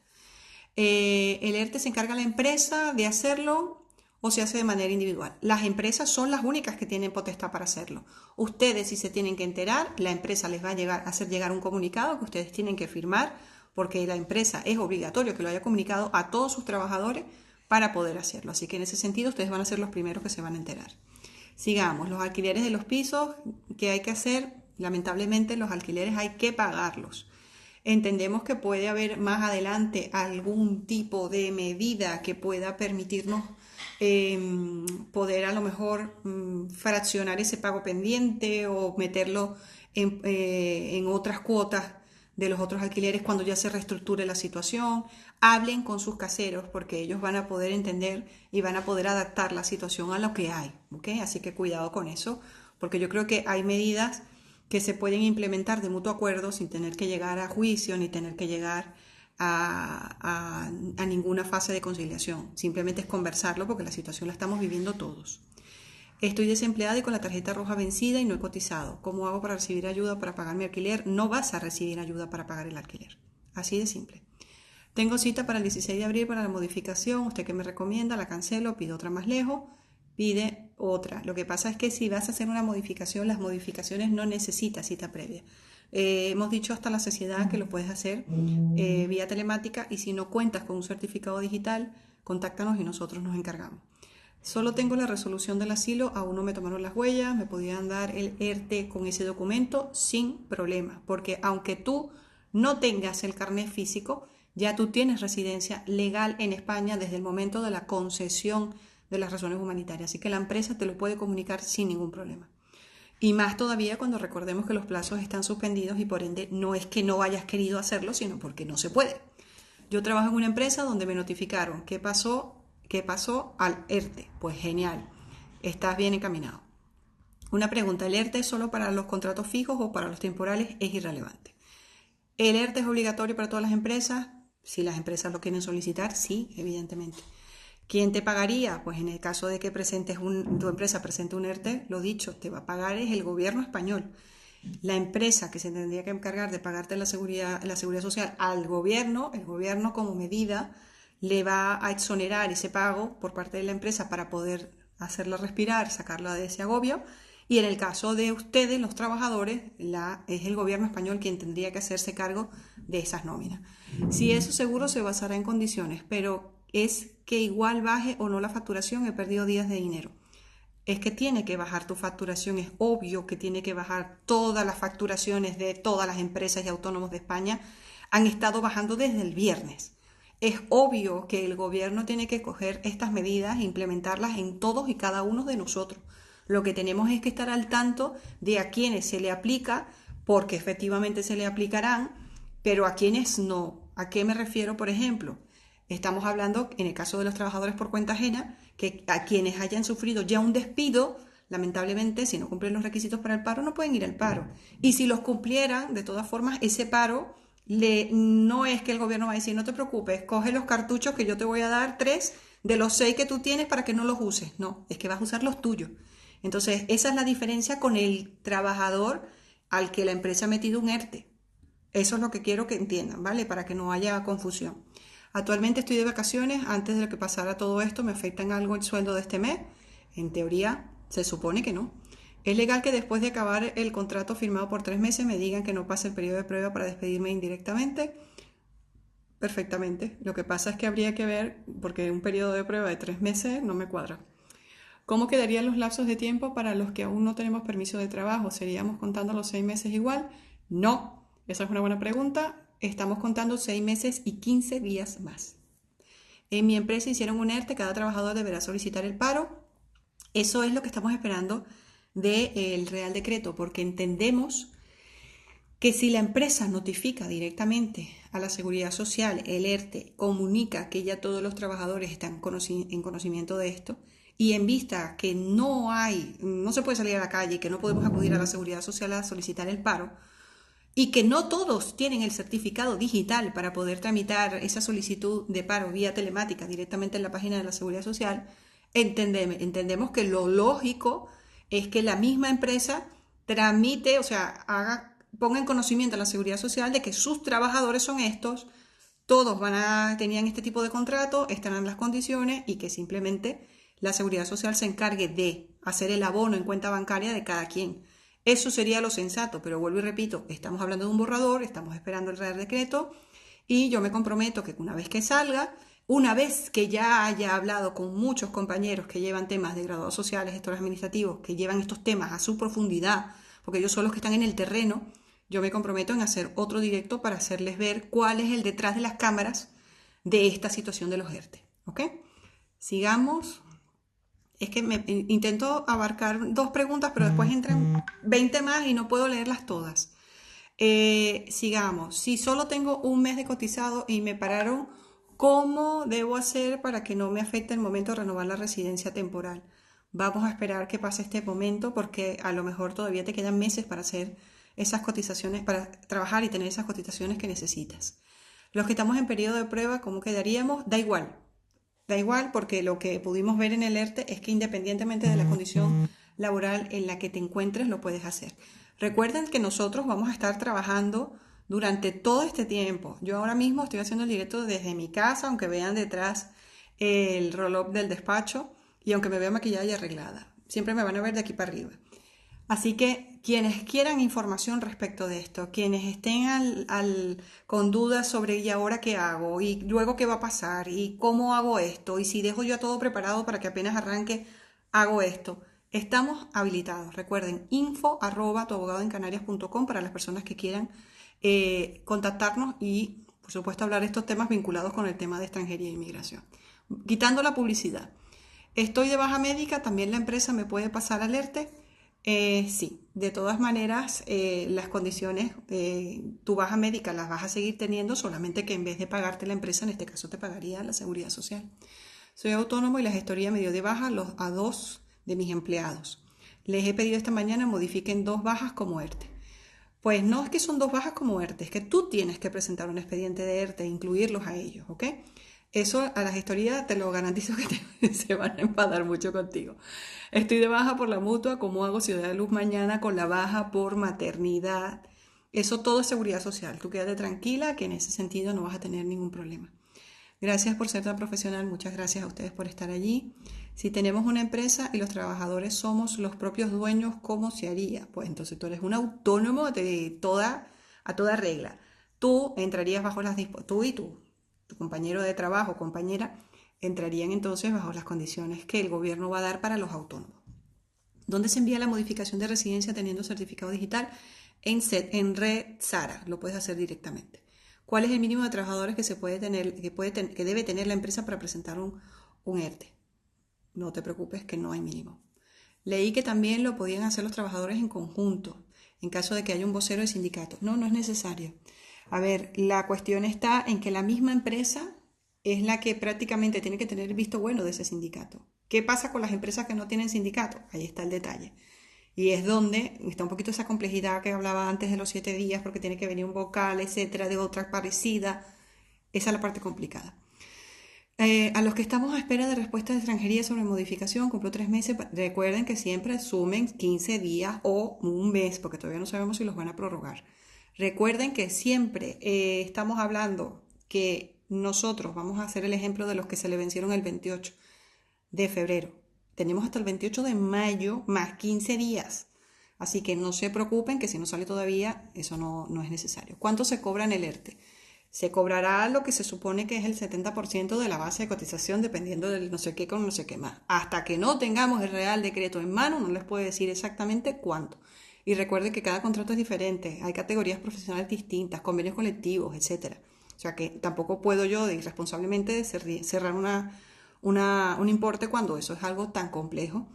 El ERTE se encarga la empresa de hacerlo o se hace de manera individual. Las empresas son las únicas que tienen potestad para hacerlo. Ustedes, si se tienen que enterar, la empresa les va a hacer llegar un comunicado que ustedes tienen que firmar porque la empresa es obligatorio que lo haya comunicado a todos sus trabajadores para poder hacerlo. Así que en ese sentido ustedes van a ser los primeros que se van a enterar. Sigamos, los alquileres de los pisos, ¿qué hay que hacer? Lamentablemente los alquileres hay que pagarlos. Entendemos que puede haber más adelante algún tipo de medida que pueda permitirnos poder a lo mejor fraccionar ese pago pendiente o meterlo en otras cuotas de los otros alquileres cuando ya se reestructure la situación. Hablen con sus caseros porque ellos van a poder entender y van a poder adaptar la situación a lo que hay, ¿ok? Así que cuidado con eso, porque yo creo que hay medidas que se pueden implementar de mutuo acuerdo sin tener que llegar a juicio ni tener que llegar a ninguna fase de conciliación. Simplemente es conversarlo porque la situación la estamos viviendo todos. Estoy desempleada y con la tarjeta roja vencida y no he cotizado. ¿Cómo hago para recibir ayuda para pagar mi alquiler? No vas a recibir ayuda para pagar el alquiler. Así de simple. Tengo cita para el 16 de abril para la modificación. ¿Usted qué me recomienda? La cancelo, pido otra más lejos, pide otra. Lo que pasa es que si vas a hacer una modificación, las modificaciones no necesitan cita previa. Hemos dicho hasta la saciedad que lo puedes hacer vía telemática y si no cuentas con un certificado digital, contáctanos y nosotros nos encargamos. Solo tengo la resolución del asilo, aún no me tomaron las huellas, me podían dar el ERTE con ese documento sin problema, porque aunque tú no tengas el carnet físico, ya tú tienes residencia legal en España desde el momento de la concesión de las razones humanitarias, así que la empresa te lo puede comunicar sin ningún problema. Y más todavía cuando recordemos que los plazos están suspendidos y por ende no es que no hayas querido hacerlo, sino porque no se puede. Yo trabajo en una empresa donde me notificaron qué pasó al ERTE. Pues genial, estás bien encaminado. Una pregunta, ¿el ERTE es solo para los contratos fijos o para los temporales? Es irrelevante. ¿El ERTE es obligatorio para todas las empresas? Si las empresas lo quieren solicitar, sí, evidentemente. ¿Quién te pagaría? Pues en el caso de que tu empresa presente un ERTE, lo dicho, te va a pagar es el gobierno español. La empresa que se tendría que encargar de pagarte la seguridad social al gobierno, el gobierno como medida le va a exonerar ese pago por parte de la empresa para poder hacerla respirar, sacarla de ese agobio. Y en el caso de ustedes, los trabajadores, es el gobierno español quien tendría que hacerse cargo de esas nóminas. Si eso seguro se basará en condiciones, pero es que igual baje o no la facturación, he perdido días de dinero. Es que tiene que bajar tu facturación, es obvio que tiene que bajar. Todas las facturaciones de todas las empresas y autónomos de España han estado bajando desde el viernes. Es obvio que el gobierno tiene que coger estas medidas e implementarlas en todos y cada uno de nosotros. Lo que tenemos es que estar al tanto de a quienes se le aplica, porque efectivamente se le aplicarán, pero a quienes no. ¿A qué me refiero, por ejemplo? Estamos hablando, en el caso de los trabajadores por cuenta ajena, que a quienes hayan sufrido ya un despido, lamentablemente, si no cumplen los requisitos para el paro, no pueden ir al paro. Y si los cumplieran, de todas formas, ese paro no es que el gobierno va a decir, no te preocupes, coge los cartuchos que yo te voy a dar 3 de los 6 que tú tienes para que no los uses. No, es que vas a usar los tuyos. Entonces, esa es la diferencia con el trabajador al que la empresa ha metido un ERTE. Eso es lo que quiero que entiendan, ¿vale? Para que no haya confusión. Actualmente estoy de vacaciones, antes de que pasara todo esto me afectan algo el sueldo de este mes. En teoría, se supone que no. ¿Es legal que después de acabar el contrato firmado por 3 meses me digan que no pase el periodo de prueba para despedirme indirectamente? Perfectamente. Lo que pasa es que habría que ver, porque un periodo de prueba de 3 meses no me cuadra. ¿Cómo quedarían los lapsos de tiempo para los que aún no tenemos permiso de trabajo? ¿Seríamos contando los 6 meses igual? No, esa es una buena pregunta. Estamos contando 6 meses y 15 días más. En mi empresa hicieron un ERTE, cada trabajador deberá solicitar el paro. Eso es lo que estamos esperando del Real Decreto, porque entendemos que si la empresa notifica directamente a la Seguridad Social, el ERTE, comunica que ya todos los trabajadores están en conocimiento de esto, y en vista que no se puede salir a la calle, que no podemos acudir a la Seguridad Social a solicitar el paro, y que no todos tienen el certificado digital para poder tramitar esa solicitud de paro vía telemática directamente en la página de la Seguridad Social, entendemos que lo lógico es que la misma empresa tramite, o sea, ponga en conocimiento a la Seguridad Social de que sus trabajadores son estos, todos tenían este tipo de contrato, estarán las condiciones y que simplemente la Seguridad Social se encargue de hacer el abono en cuenta bancaria de cada quien. Eso sería lo sensato, pero vuelvo y repito, estamos hablando de un borrador, estamos esperando el Real Decreto y yo me comprometo que una vez que salga, una vez que ya haya hablado con muchos compañeros que llevan temas de graduados sociales, gestores administrativos, que llevan estos temas a su profundidad, porque ellos son los que están en el terreno, yo me comprometo en hacer otro directo para hacerles ver cuál es el detrás de las cámaras de esta situación de los ERTE. ¿Ok? Sigamos. Es que intento abarcar 2 preguntas, pero después entran 20 más y no puedo leerlas todas. Sigamos. Si solo tengo un mes de cotizado y me pararon, ¿cómo debo hacer para que no me afecte el momento de renovar la residencia temporal? Vamos a esperar que pase este momento porque a lo mejor todavía te quedan meses para hacer esas cotizaciones, para trabajar y tener esas cotizaciones que necesitas. Los que estamos en periodo de prueba, ¿cómo quedaríamos? Da igual. Da igual porque lo que pudimos ver en el ERTE es que independientemente de la condición laboral en la que te encuentres, lo puedes hacer. Recuerden que nosotros vamos a estar trabajando durante todo este tiempo. Yo ahora mismo estoy haciendo el directo desde mi casa, aunque vean detrás el roll-up del despacho y aunque me vea maquillada y arreglada. Siempre me van a ver de aquí para arriba. Así que quienes quieran información respecto de esto, quienes estén con dudas sobre y ahora qué hago y luego qué va a pasar y cómo hago esto y si dejo yo todo preparado para que apenas arranque hago esto, estamos habilitados. Recuerden, info@tuabogadoencanarias.com para las personas que quieran contactarnos y por supuesto hablar de estos temas vinculados con el tema de extranjería e inmigración. Quitando la publicidad. Estoy de baja médica, también la empresa me puede pasar alerte. Sí, de todas maneras, las condiciones, tu baja médica las vas a seguir teniendo, solamente que en vez de pagarte la empresa, en este caso te pagaría la seguridad social. Soy autónomo y la gestoría me dio de baja a 2 de mis empleados. Les he pedido esta mañana modifiquen 2 bajas como ERTE. Pues no es que son 2 bajas como ERTE, es que tú tienes que presentar un expediente de ERTE e incluirlos a ellos, ¿ok? Eso a la gestoría te lo garantizo que se van a enfadar mucho contigo. Estoy de baja por la mutua, ¿cómo hago Ciudad de Luz mañana con la baja por maternidad? Eso todo es seguridad social. Tú quédate tranquila que en ese sentido no vas a tener ningún problema. Gracias por ser tan profesional, muchas gracias a ustedes por estar allí. Si tenemos una empresa y los trabajadores somos los propios dueños, ¿cómo se haría? Pues entonces tú eres un autónomo a toda regla. Tú entrarías bajo tú y tu compañero de trabajo, compañera, entrarían entonces bajo las condiciones que el gobierno va a dar para los autónomos. ¿Dónde se envía la modificación de residencia teniendo certificado digital? En Red Sara, lo puedes hacer directamente. ¿Cuál es el mínimo de trabajadores que que debe tener la empresa para presentar un ERTE? No te preocupes que no hay mínimo. Leí que también lo podían hacer los trabajadores en conjunto, en caso de que haya un vocero de sindicato. No, no es necesario. A ver, la cuestión está en que la misma empresa es la que prácticamente tiene que tener el visto bueno de ese sindicato. ¿Qué pasa con las empresas que no tienen sindicato? Ahí está el detalle. Y es donde está un poquito esa complejidad que hablaba antes de los 7 días, porque tiene que venir un vocal, etcétera, de otra parecida. Esa es la parte complicada. A los que estamos a espera de respuesta de extranjería sobre modificación, cumplo 3 meses, recuerden que siempre sumen 15 días o un mes, porque todavía no sabemos si los van a prorrogar. Recuerden que siempre estamos hablando que nosotros vamos a hacer el ejemplo de los que se le vencieron el 28 de febrero. Tenemos hasta el 28 de mayo más 15 días. Así que no se preocupen que si no sale todavía, eso no es necesario. ¿Cuánto se cobra en el ERTE? Se cobrará lo que se supone que es el 70% de la base de cotización, dependiendo del no sé qué con no sé qué más. Hasta que no tengamos el Real Decreto en mano, no les puedo decir exactamente cuánto. Y recuerde que cada contrato es diferente, hay categorías profesionales distintas, convenios colectivos, etcétera. O sea que tampoco puedo yo irresponsablemente cerrar un importe cuando eso es algo tan complejo.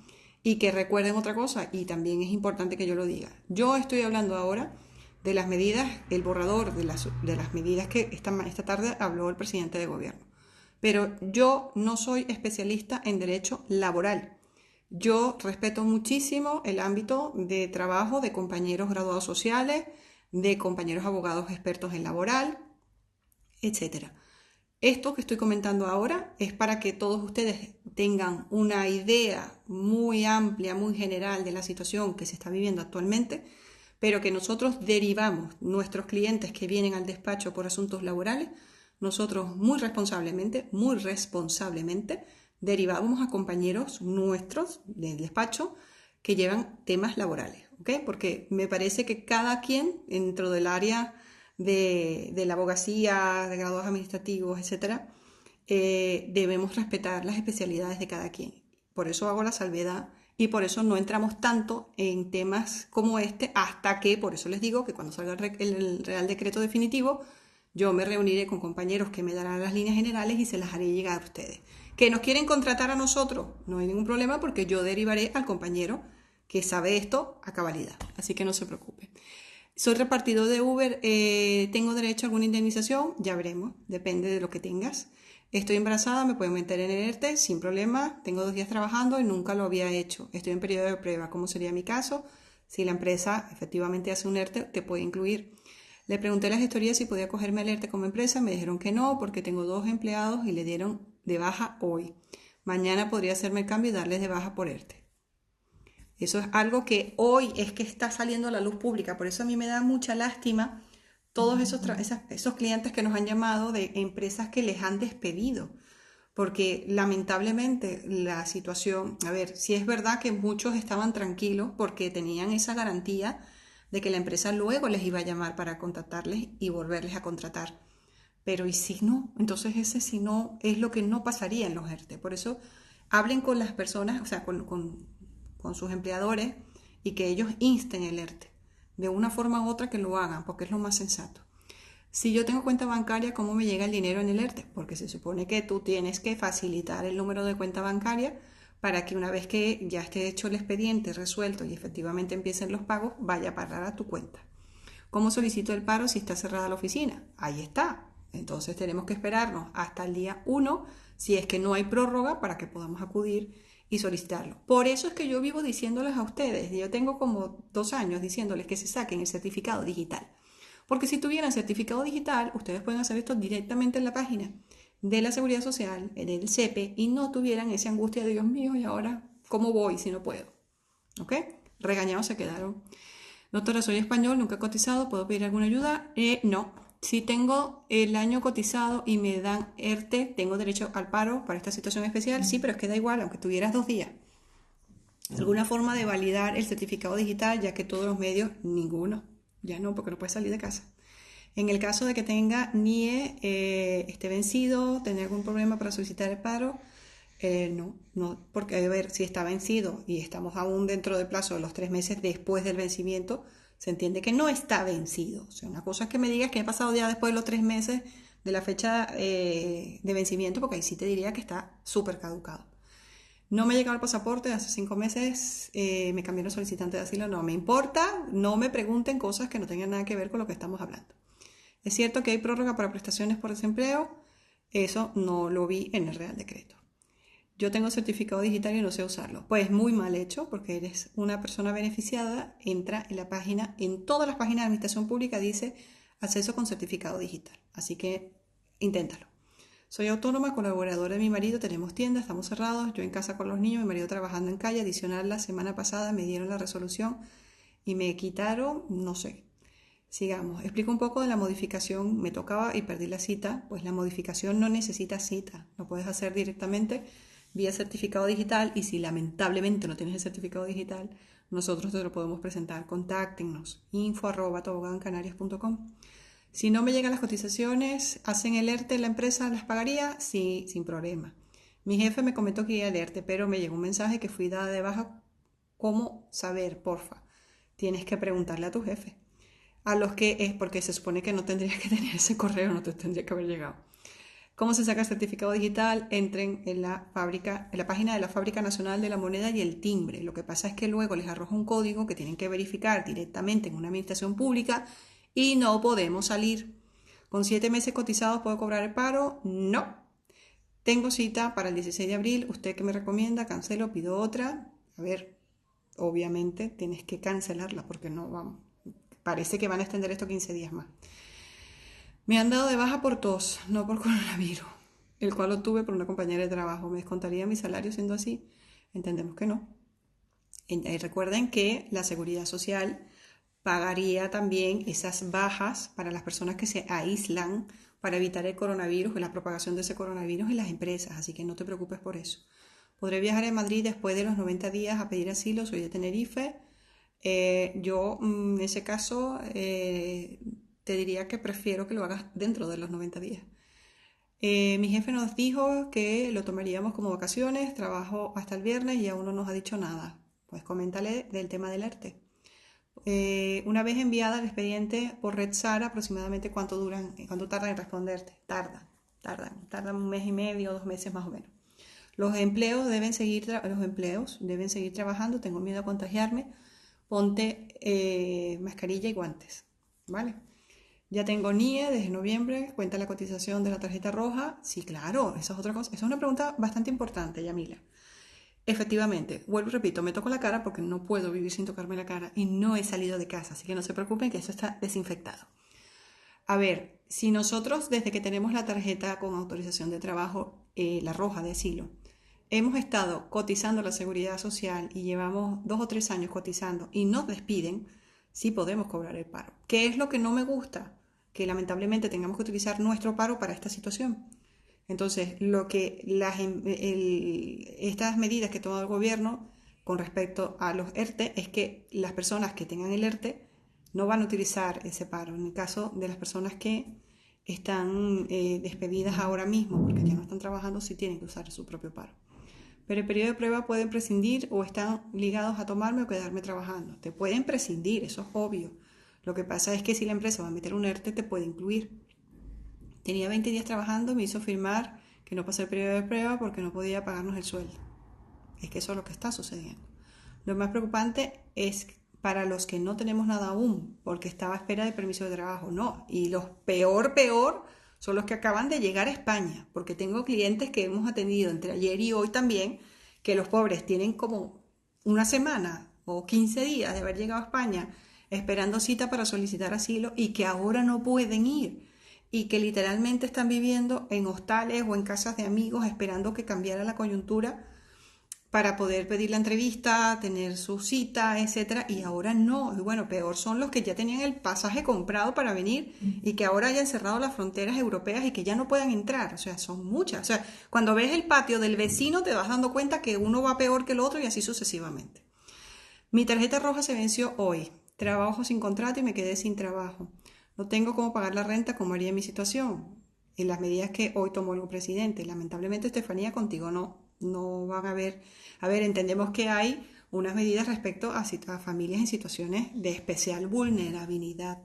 Y que recuerden otra cosa, y también es importante que yo lo diga. Yo estoy hablando ahora de las medidas, el borrador de las medidas que esta tarde habló el presidente de gobierno. Pero yo no soy especialista en derecho laboral. Yo respeto muchísimo el ámbito de trabajo de compañeros graduados sociales, de compañeros abogados expertos en laboral, etcétera. Esto que estoy comentando ahora es para que todos ustedes tengan una idea muy amplia, muy general de la situación que se está viviendo actualmente, pero que nosotros derivamos nuestros clientes que vienen al despacho por asuntos laborales, nosotros muy responsablemente, derivamos a compañeros nuestros del despacho que llevan temas laborales, ¿ok? Porque me parece que cada quien dentro del área de la abogacía, de graduados administrativos, etcétera, debemos respetar las especialidades de cada quien. Por eso hago la salvedad y por eso no entramos tanto en temas como este hasta que, por eso les digo que cuando salga el Real Decreto definitivo, yo me reuniré con compañeros que me darán las líneas generales y se las haré llegar a ustedes. Que nos quieren contratar a nosotros, no hay ningún problema porque yo derivaré al compañero que sabe esto a cabalidad. Así que no se preocupe. Soy repartidor de Uber, ¿tengo derecho a alguna indemnización? Ya veremos, depende de lo que tengas. Estoy embarazada, me pueden meter en el ERTE sin problema. Tengo 2 días trabajando y nunca lo había hecho. Estoy en periodo de prueba. ¿Cómo sería mi caso? Si la empresa efectivamente hace un ERTE, te puede incluir. Le pregunté a la gestoría si podía cogerme al ERTE como empresa. Me dijeron que no, porque tengo 2 empleados y le dieron de baja hoy. Mañana podría hacerme el cambio y darles de baja por ERTE. Eso es algo que hoy es que está saliendo a la luz pública. Por eso a mí me da mucha lástima todos esos clientes que nos han llamado de empresas que les han despedido. Porque lamentablemente la situación, a ver, si es verdad que muchos estaban tranquilos porque tenían esa garantía de que la empresa luego les iba a llamar para contactarles y volverles a contratar. Pero ¿y si no? Entonces ese si no es lo que no pasaría en los ERTE. Por eso hablen con las personas, o sea, con sus empleadores y que ellos insten el ERTE. De una forma u otra que lo hagan, porque es lo más sensato. Si yo tengo cuenta bancaria, ¿cómo me llega el dinero en el ERTE? Porque se supone que tú tienes que facilitar el número de cuenta bancaria para que una vez que ya esté hecho el expediente resuelto y efectivamente empiecen los pagos, vaya a parar a tu cuenta. ¿Cómo solicito el paro si está cerrada la oficina? Ahí está. Entonces tenemos que esperarnos hasta el día 1 si es que no hay prórroga para que podamos acudir y solicitarlo. Por eso es que yo vivo diciéndoles a ustedes, yo tengo como 2 años diciéndoles que se saquen el certificado digital. Porque si tuvieran certificado digital, ustedes pueden hacer esto directamente en la página de la Seguridad Social, en el CEPE, y no tuvieran esa angustia de Dios mío, ¿y ahora cómo voy si no puedo? ¿Ok? Regañados se quedaron. Doctora, soy español, nunca he cotizado, ¿puedo pedir alguna ayuda? No. Si tengo el año cotizado y me dan ERTE, ¿tengo derecho al paro para esta situación especial? Sí, pero es que da igual, aunque tuvieras 2 días. ¿Alguna forma de validar el certificado digital, ya que todos los medios, ninguno? Ya no, porque no puedes salir de casa. En el caso de que tenga NIE, esté vencido, tener algún problema para solicitar el paro, no, porque a ver, si está vencido y estamos aún dentro del plazo de los 3 meses después del vencimiento, se entiende que no está vencido. O sea, una cosa es que me digas que he pasado ya después de los 3 meses de la fecha de vencimiento, porque ahí sí te diría que está súper caducado. No me ha llegado el pasaporte, hace 5 meses me cambiaron solicitante de asilo, no me importa, no me pregunten cosas que no tengan nada que ver con lo que estamos hablando. Es cierto que hay prórroga para prestaciones por desempleo, eso no lo vi en el Real Decreto. Yo tengo certificado digital y no sé usarlo. Pues muy mal hecho, porque eres una persona beneficiada, entra en la página, en todas las páginas de administración pública dice acceso con certificado digital. Así que inténtalo. Soy autónoma, colaboradora de mi marido, tenemos tienda, estamos cerrados, yo en casa con los niños, mi marido trabajando en calle. Adicional, la semana pasada me dieron la resolución y me quitaron, no sé. Sigamos. Explico un poco de la modificación. Me tocaba y perdí la cita. Pues la modificación no necesita cita. Lo puedes hacer directamente vía certificado digital y si lamentablemente no tienes el certificado digital, nosotros te lo podemos presentar. Contáctenos, info@tobogancanarias.com. Si no me llegan las cotizaciones, ¿hacen el ERTE la empresa? ¿Las pagaría? Sí, sin problema. Mi jefe me comentó que iba al ERTE, pero me llegó un mensaje que fui dada de baja. ¿Cómo saber, porfa? Tienes que preguntarle a tu jefe. A los que es porque se supone que no tendrías que tener ese correo, no te tendría que haber llegado. ¿Cómo se saca el certificado digital? Entren en la página de la Fábrica Nacional de la Moneda y el timbre. Lo que pasa es que luego les arroja un código que tienen que verificar directamente en una administración pública y no podemos salir. ¿Con 7 meses cotizados puedo cobrar el paro? No. Tengo cita para el 16 de abril. ¿Usted qué me recomienda? Cancelo, pido otra. A ver, obviamente tienes que cancelarla porque no vamos. Parece que van a extender esto 15 días más. Me han dado de baja por tos, no por coronavirus, el cual obtuve por una compañera de trabajo. ¿Me descontaría mi salario siendo así? Entendemos que no. Recuerden que la Seguridad Social pagaría también esas bajas para las personas que se aíslan para evitar el coronavirus y la propagación de ese coronavirus en las empresas, así que no te preocupes por eso. Podré viajar a Madrid después de los 90 días a pedir asilo, soy de Tenerife. Yo en ese caso te diría que prefiero que lo hagas dentro de los 90 días. Mi jefe nos dijo que lo tomaríamos como vacaciones, trabajo hasta el viernes y aún no nos ha dicho nada. Pues coméntale del tema del ERTE. Una vez enviada el expediente por Red Sara, aproximadamente cuánto tardan en responderte. Tardan un mes y medio, 2 meses más o menos. Los empleos deben seguir trabajando, tengo miedo a contagiarme. Ponte mascarilla y guantes, ¿vale? Ya tengo NIE desde noviembre, cuenta la cotización de la tarjeta roja. Sí, claro, esa es otra cosa. Esa es una pregunta bastante importante, Yamila. Efectivamente, vuelvo y repito, me toco la cara porque no puedo vivir sin tocarme la cara y no he salido de casa, así que no se preocupen que eso está desinfectado. A ver, si nosotros desde que tenemos la tarjeta con autorización de trabajo, la roja de asilo, hemos estado cotizando la seguridad social y llevamos 2 o 3 años cotizando y nos despiden, sí podemos cobrar el paro. ¿Qué es lo que no me gusta? Que lamentablemente tengamos que utilizar nuestro paro para esta situación. Entonces, estas medidas que ha tomado el gobierno con respecto a los ERTE es que las personas que tengan el ERTE no van a utilizar ese paro. En el caso de las personas que están despedidas ahora mismo porque ya no están trabajando, sí tienen que usar su propio paro. Pero el periodo de prueba pueden prescindir o están ligados a tomarme o quedarme trabajando. Te pueden prescindir, eso es obvio. Lo que pasa es que si la empresa va a meter un ERTE, te puede incluir. Tenía 20 días trabajando, me hizo firmar que no pasé el periodo de prueba porque no podía pagarnos el sueldo. Es que eso es lo que está sucediendo. Lo más preocupante es para los que no tenemos nada aún, porque estaba a espera de permiso de trabajo, no. Y los peor son los que acaban de llegar a España, porque tengo clientes que hemos atendido entre ayer y hoy también, que los pobres tienen como una semana o 15 días de haber llegado a España esperando cita para solicitar asilo y que ahora no pueden ir y que literalmente están viviendo en hostales o en casas de amigos esperando que cambiara la coyuntura para poder pedir la entrevista, tener su cita, etcétera, y ahora no. Y bueno, peor son los que ya tenían el pasaje comprado para venir y que ahora hayan cerrado las fronteras europeas y que ya no puedan entrar. O sea, son muchas. O sea, cuando ves el patio del vecino te vas dando cuenta que uno va peor que el otro y así sucesivamente. Mi tarjeta roja se venció hoy. Trabajo sin contrato y me quedé sin trabajo. No tengo cómo pagar la renta como haría en mi situación. En las medidas que hoy tomó el presidente. Lamentablemente, Estefanía, contigo no van a haber. A ver, entendemos que hay unas medidas respecto a familias en situaciones de especial vulnerabilidad,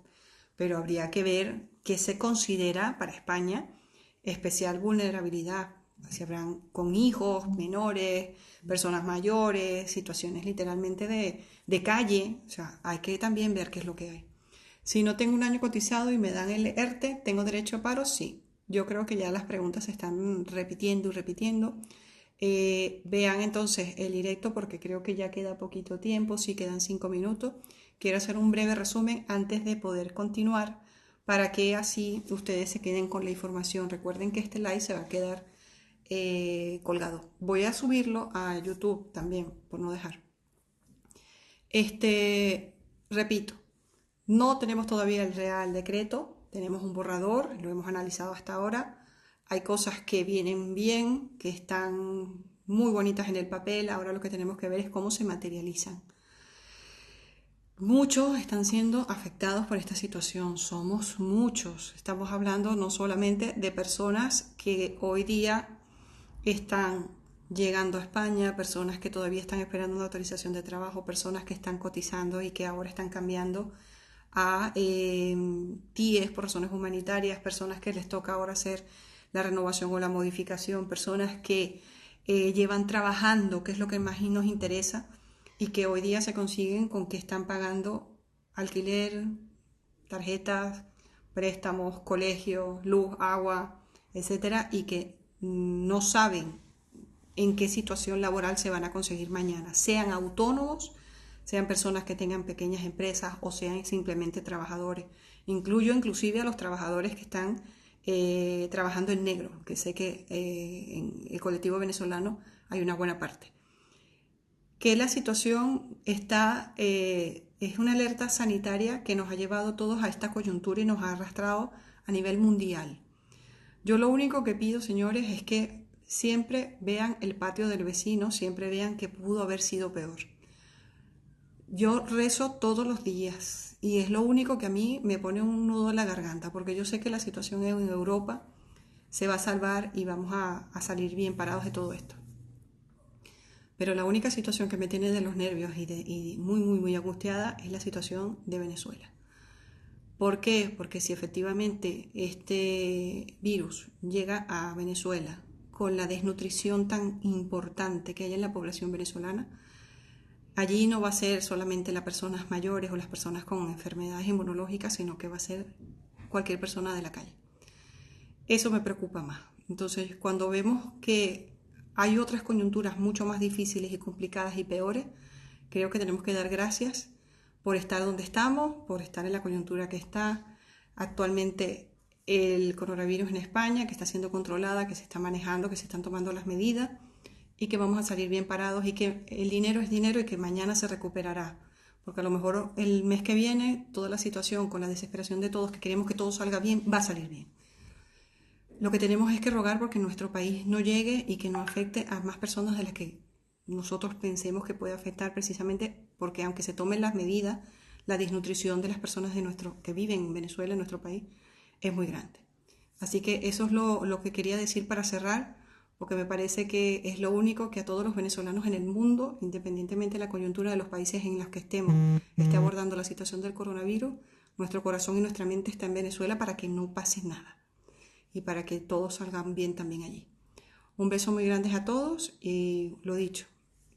pero habría que ver qué se considera para España especial vulnerabilidad. Si habrán con hijos, menores, personas mayores, situaciones literalmente de calle. O sea, hay que también ver qué es lo que hay. Si no tengo un año cotizado y me dan el ERTE, ¿tengo derecho a paro? Sí. Yo creo que ya las preguntas se están repitiendo y repitiendo. Vean entonces el directo porque creo que ya queda poquito tiempo, sí quedan 5 minutos. Quiero hacer un breve resumen antes de poder continuar para que así ustedes se queden con la información. Recuerden que este live se va a quedar colgado. Voy a subirlo a YouTube también, por no dejar. Repito, no tenemos todavía el Real Decreto, tenemos un borrador, lo hemos analizado hasta ahora. Hay cosas que vienen bien, que están muy bonitas en el papel, ahora lo que tenemos que ver es cómo se materializan. Muchos están siendo afectados por esta situación, somos muchos. Estamos hablando no solamente de personas que hoy día están llegando a España, personas que todavía están esperando una autorización de trabajo, personas que están cotizando y que ahora están cambiando a TIES por razones humanitarias, personas que les toca ahora hacer la renovación o la modificación, personas que llevan trabajando, que es lo que más nos interesa, y que hoy día se consiguen con que están pagando alquiler, tarjetas, préstamos, colegio, luz, agua, etcétera, y que no saben en qué situación laboral se van a conseguir mañana, sean autónomos, sean personas que tengan pequeñas empresas o sean simplemente trabajadores. Incluyo inclusive a los trabajadores que están trabajando en negro, que sé que en el colectivo venezolano hay una buena parte. Que la situación está, es una alerta sanitaria que nos ha llevado todos a esta coyuntura y nos ha arrastrado a nivel mundial. Yo lo único que pido, señores, es que siempre vean el patio del vecino, siempre vean que pudo haber sido peor. Yo rezo todos los días y es lo único que a mí me pone un nudo en la garganta, porque yo sé que la situación en Europa se va a salvar y vamos a salir bien parados de todo esto. Pero la única situación que me tiene de los nervios y muy angustiada es la situación de Venezuela. ¿Por qué? Porque si efectivamente este virus llega a Venezuela con la desnutrición tan importante que hay en la población venezolana, allí no va a ser solamente las personas mayores o las personas con enfermedades inmunológicas, sino que va a ser cualquier persona de la calle. Eso me preocupa más. Entonces, cuando vemos que hay otras coyunturas mucho más difíciles y complicadas y peores, creo que tenemos que dar gracias por estar donde estamos, por estar en la coyuntura que está. Actualmente el coronavirus en España, que está siendo controlada, que se está manejando, que se están tomando las medidas y que vamos a salir bien parados y que el dinero es dinero y que mañana se recuperará. Porque a lo mejor el mes que viene toda la situación con la desesperación de todos que queremos que todo salga bien, va a salir bien. Lo que tenemos es que rogar porque nuestro país no llegue y que no afecte a más personas de las que nosotros pensemos que puede afectar, precisamente porque aunque se tomen las medidas, la desnutrición de las personas que viven en Venezuela, en nuestro país, es muy grande. Así que eso es lo que quería decir para cerrar, porque me parece que es lo único que a todos los venezolanos en el mundo, independientemente de la coyuntura de los países en los que estemos, esté abordando la situación del coronavirus, nuestro corazón y nuestra mente está en Venezuela para que no pase nada y para que todos salgan bien también allí. Un beso muy grande a todos y lo dicho,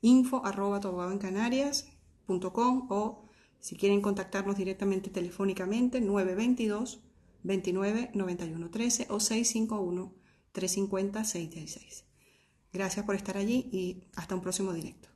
info@tobogabencanarias.com o si quieren contactarnos directamente telefónicamente 922 29 91 13 o 651 350 616. Gracias por estar allí y hasta un próximo directo.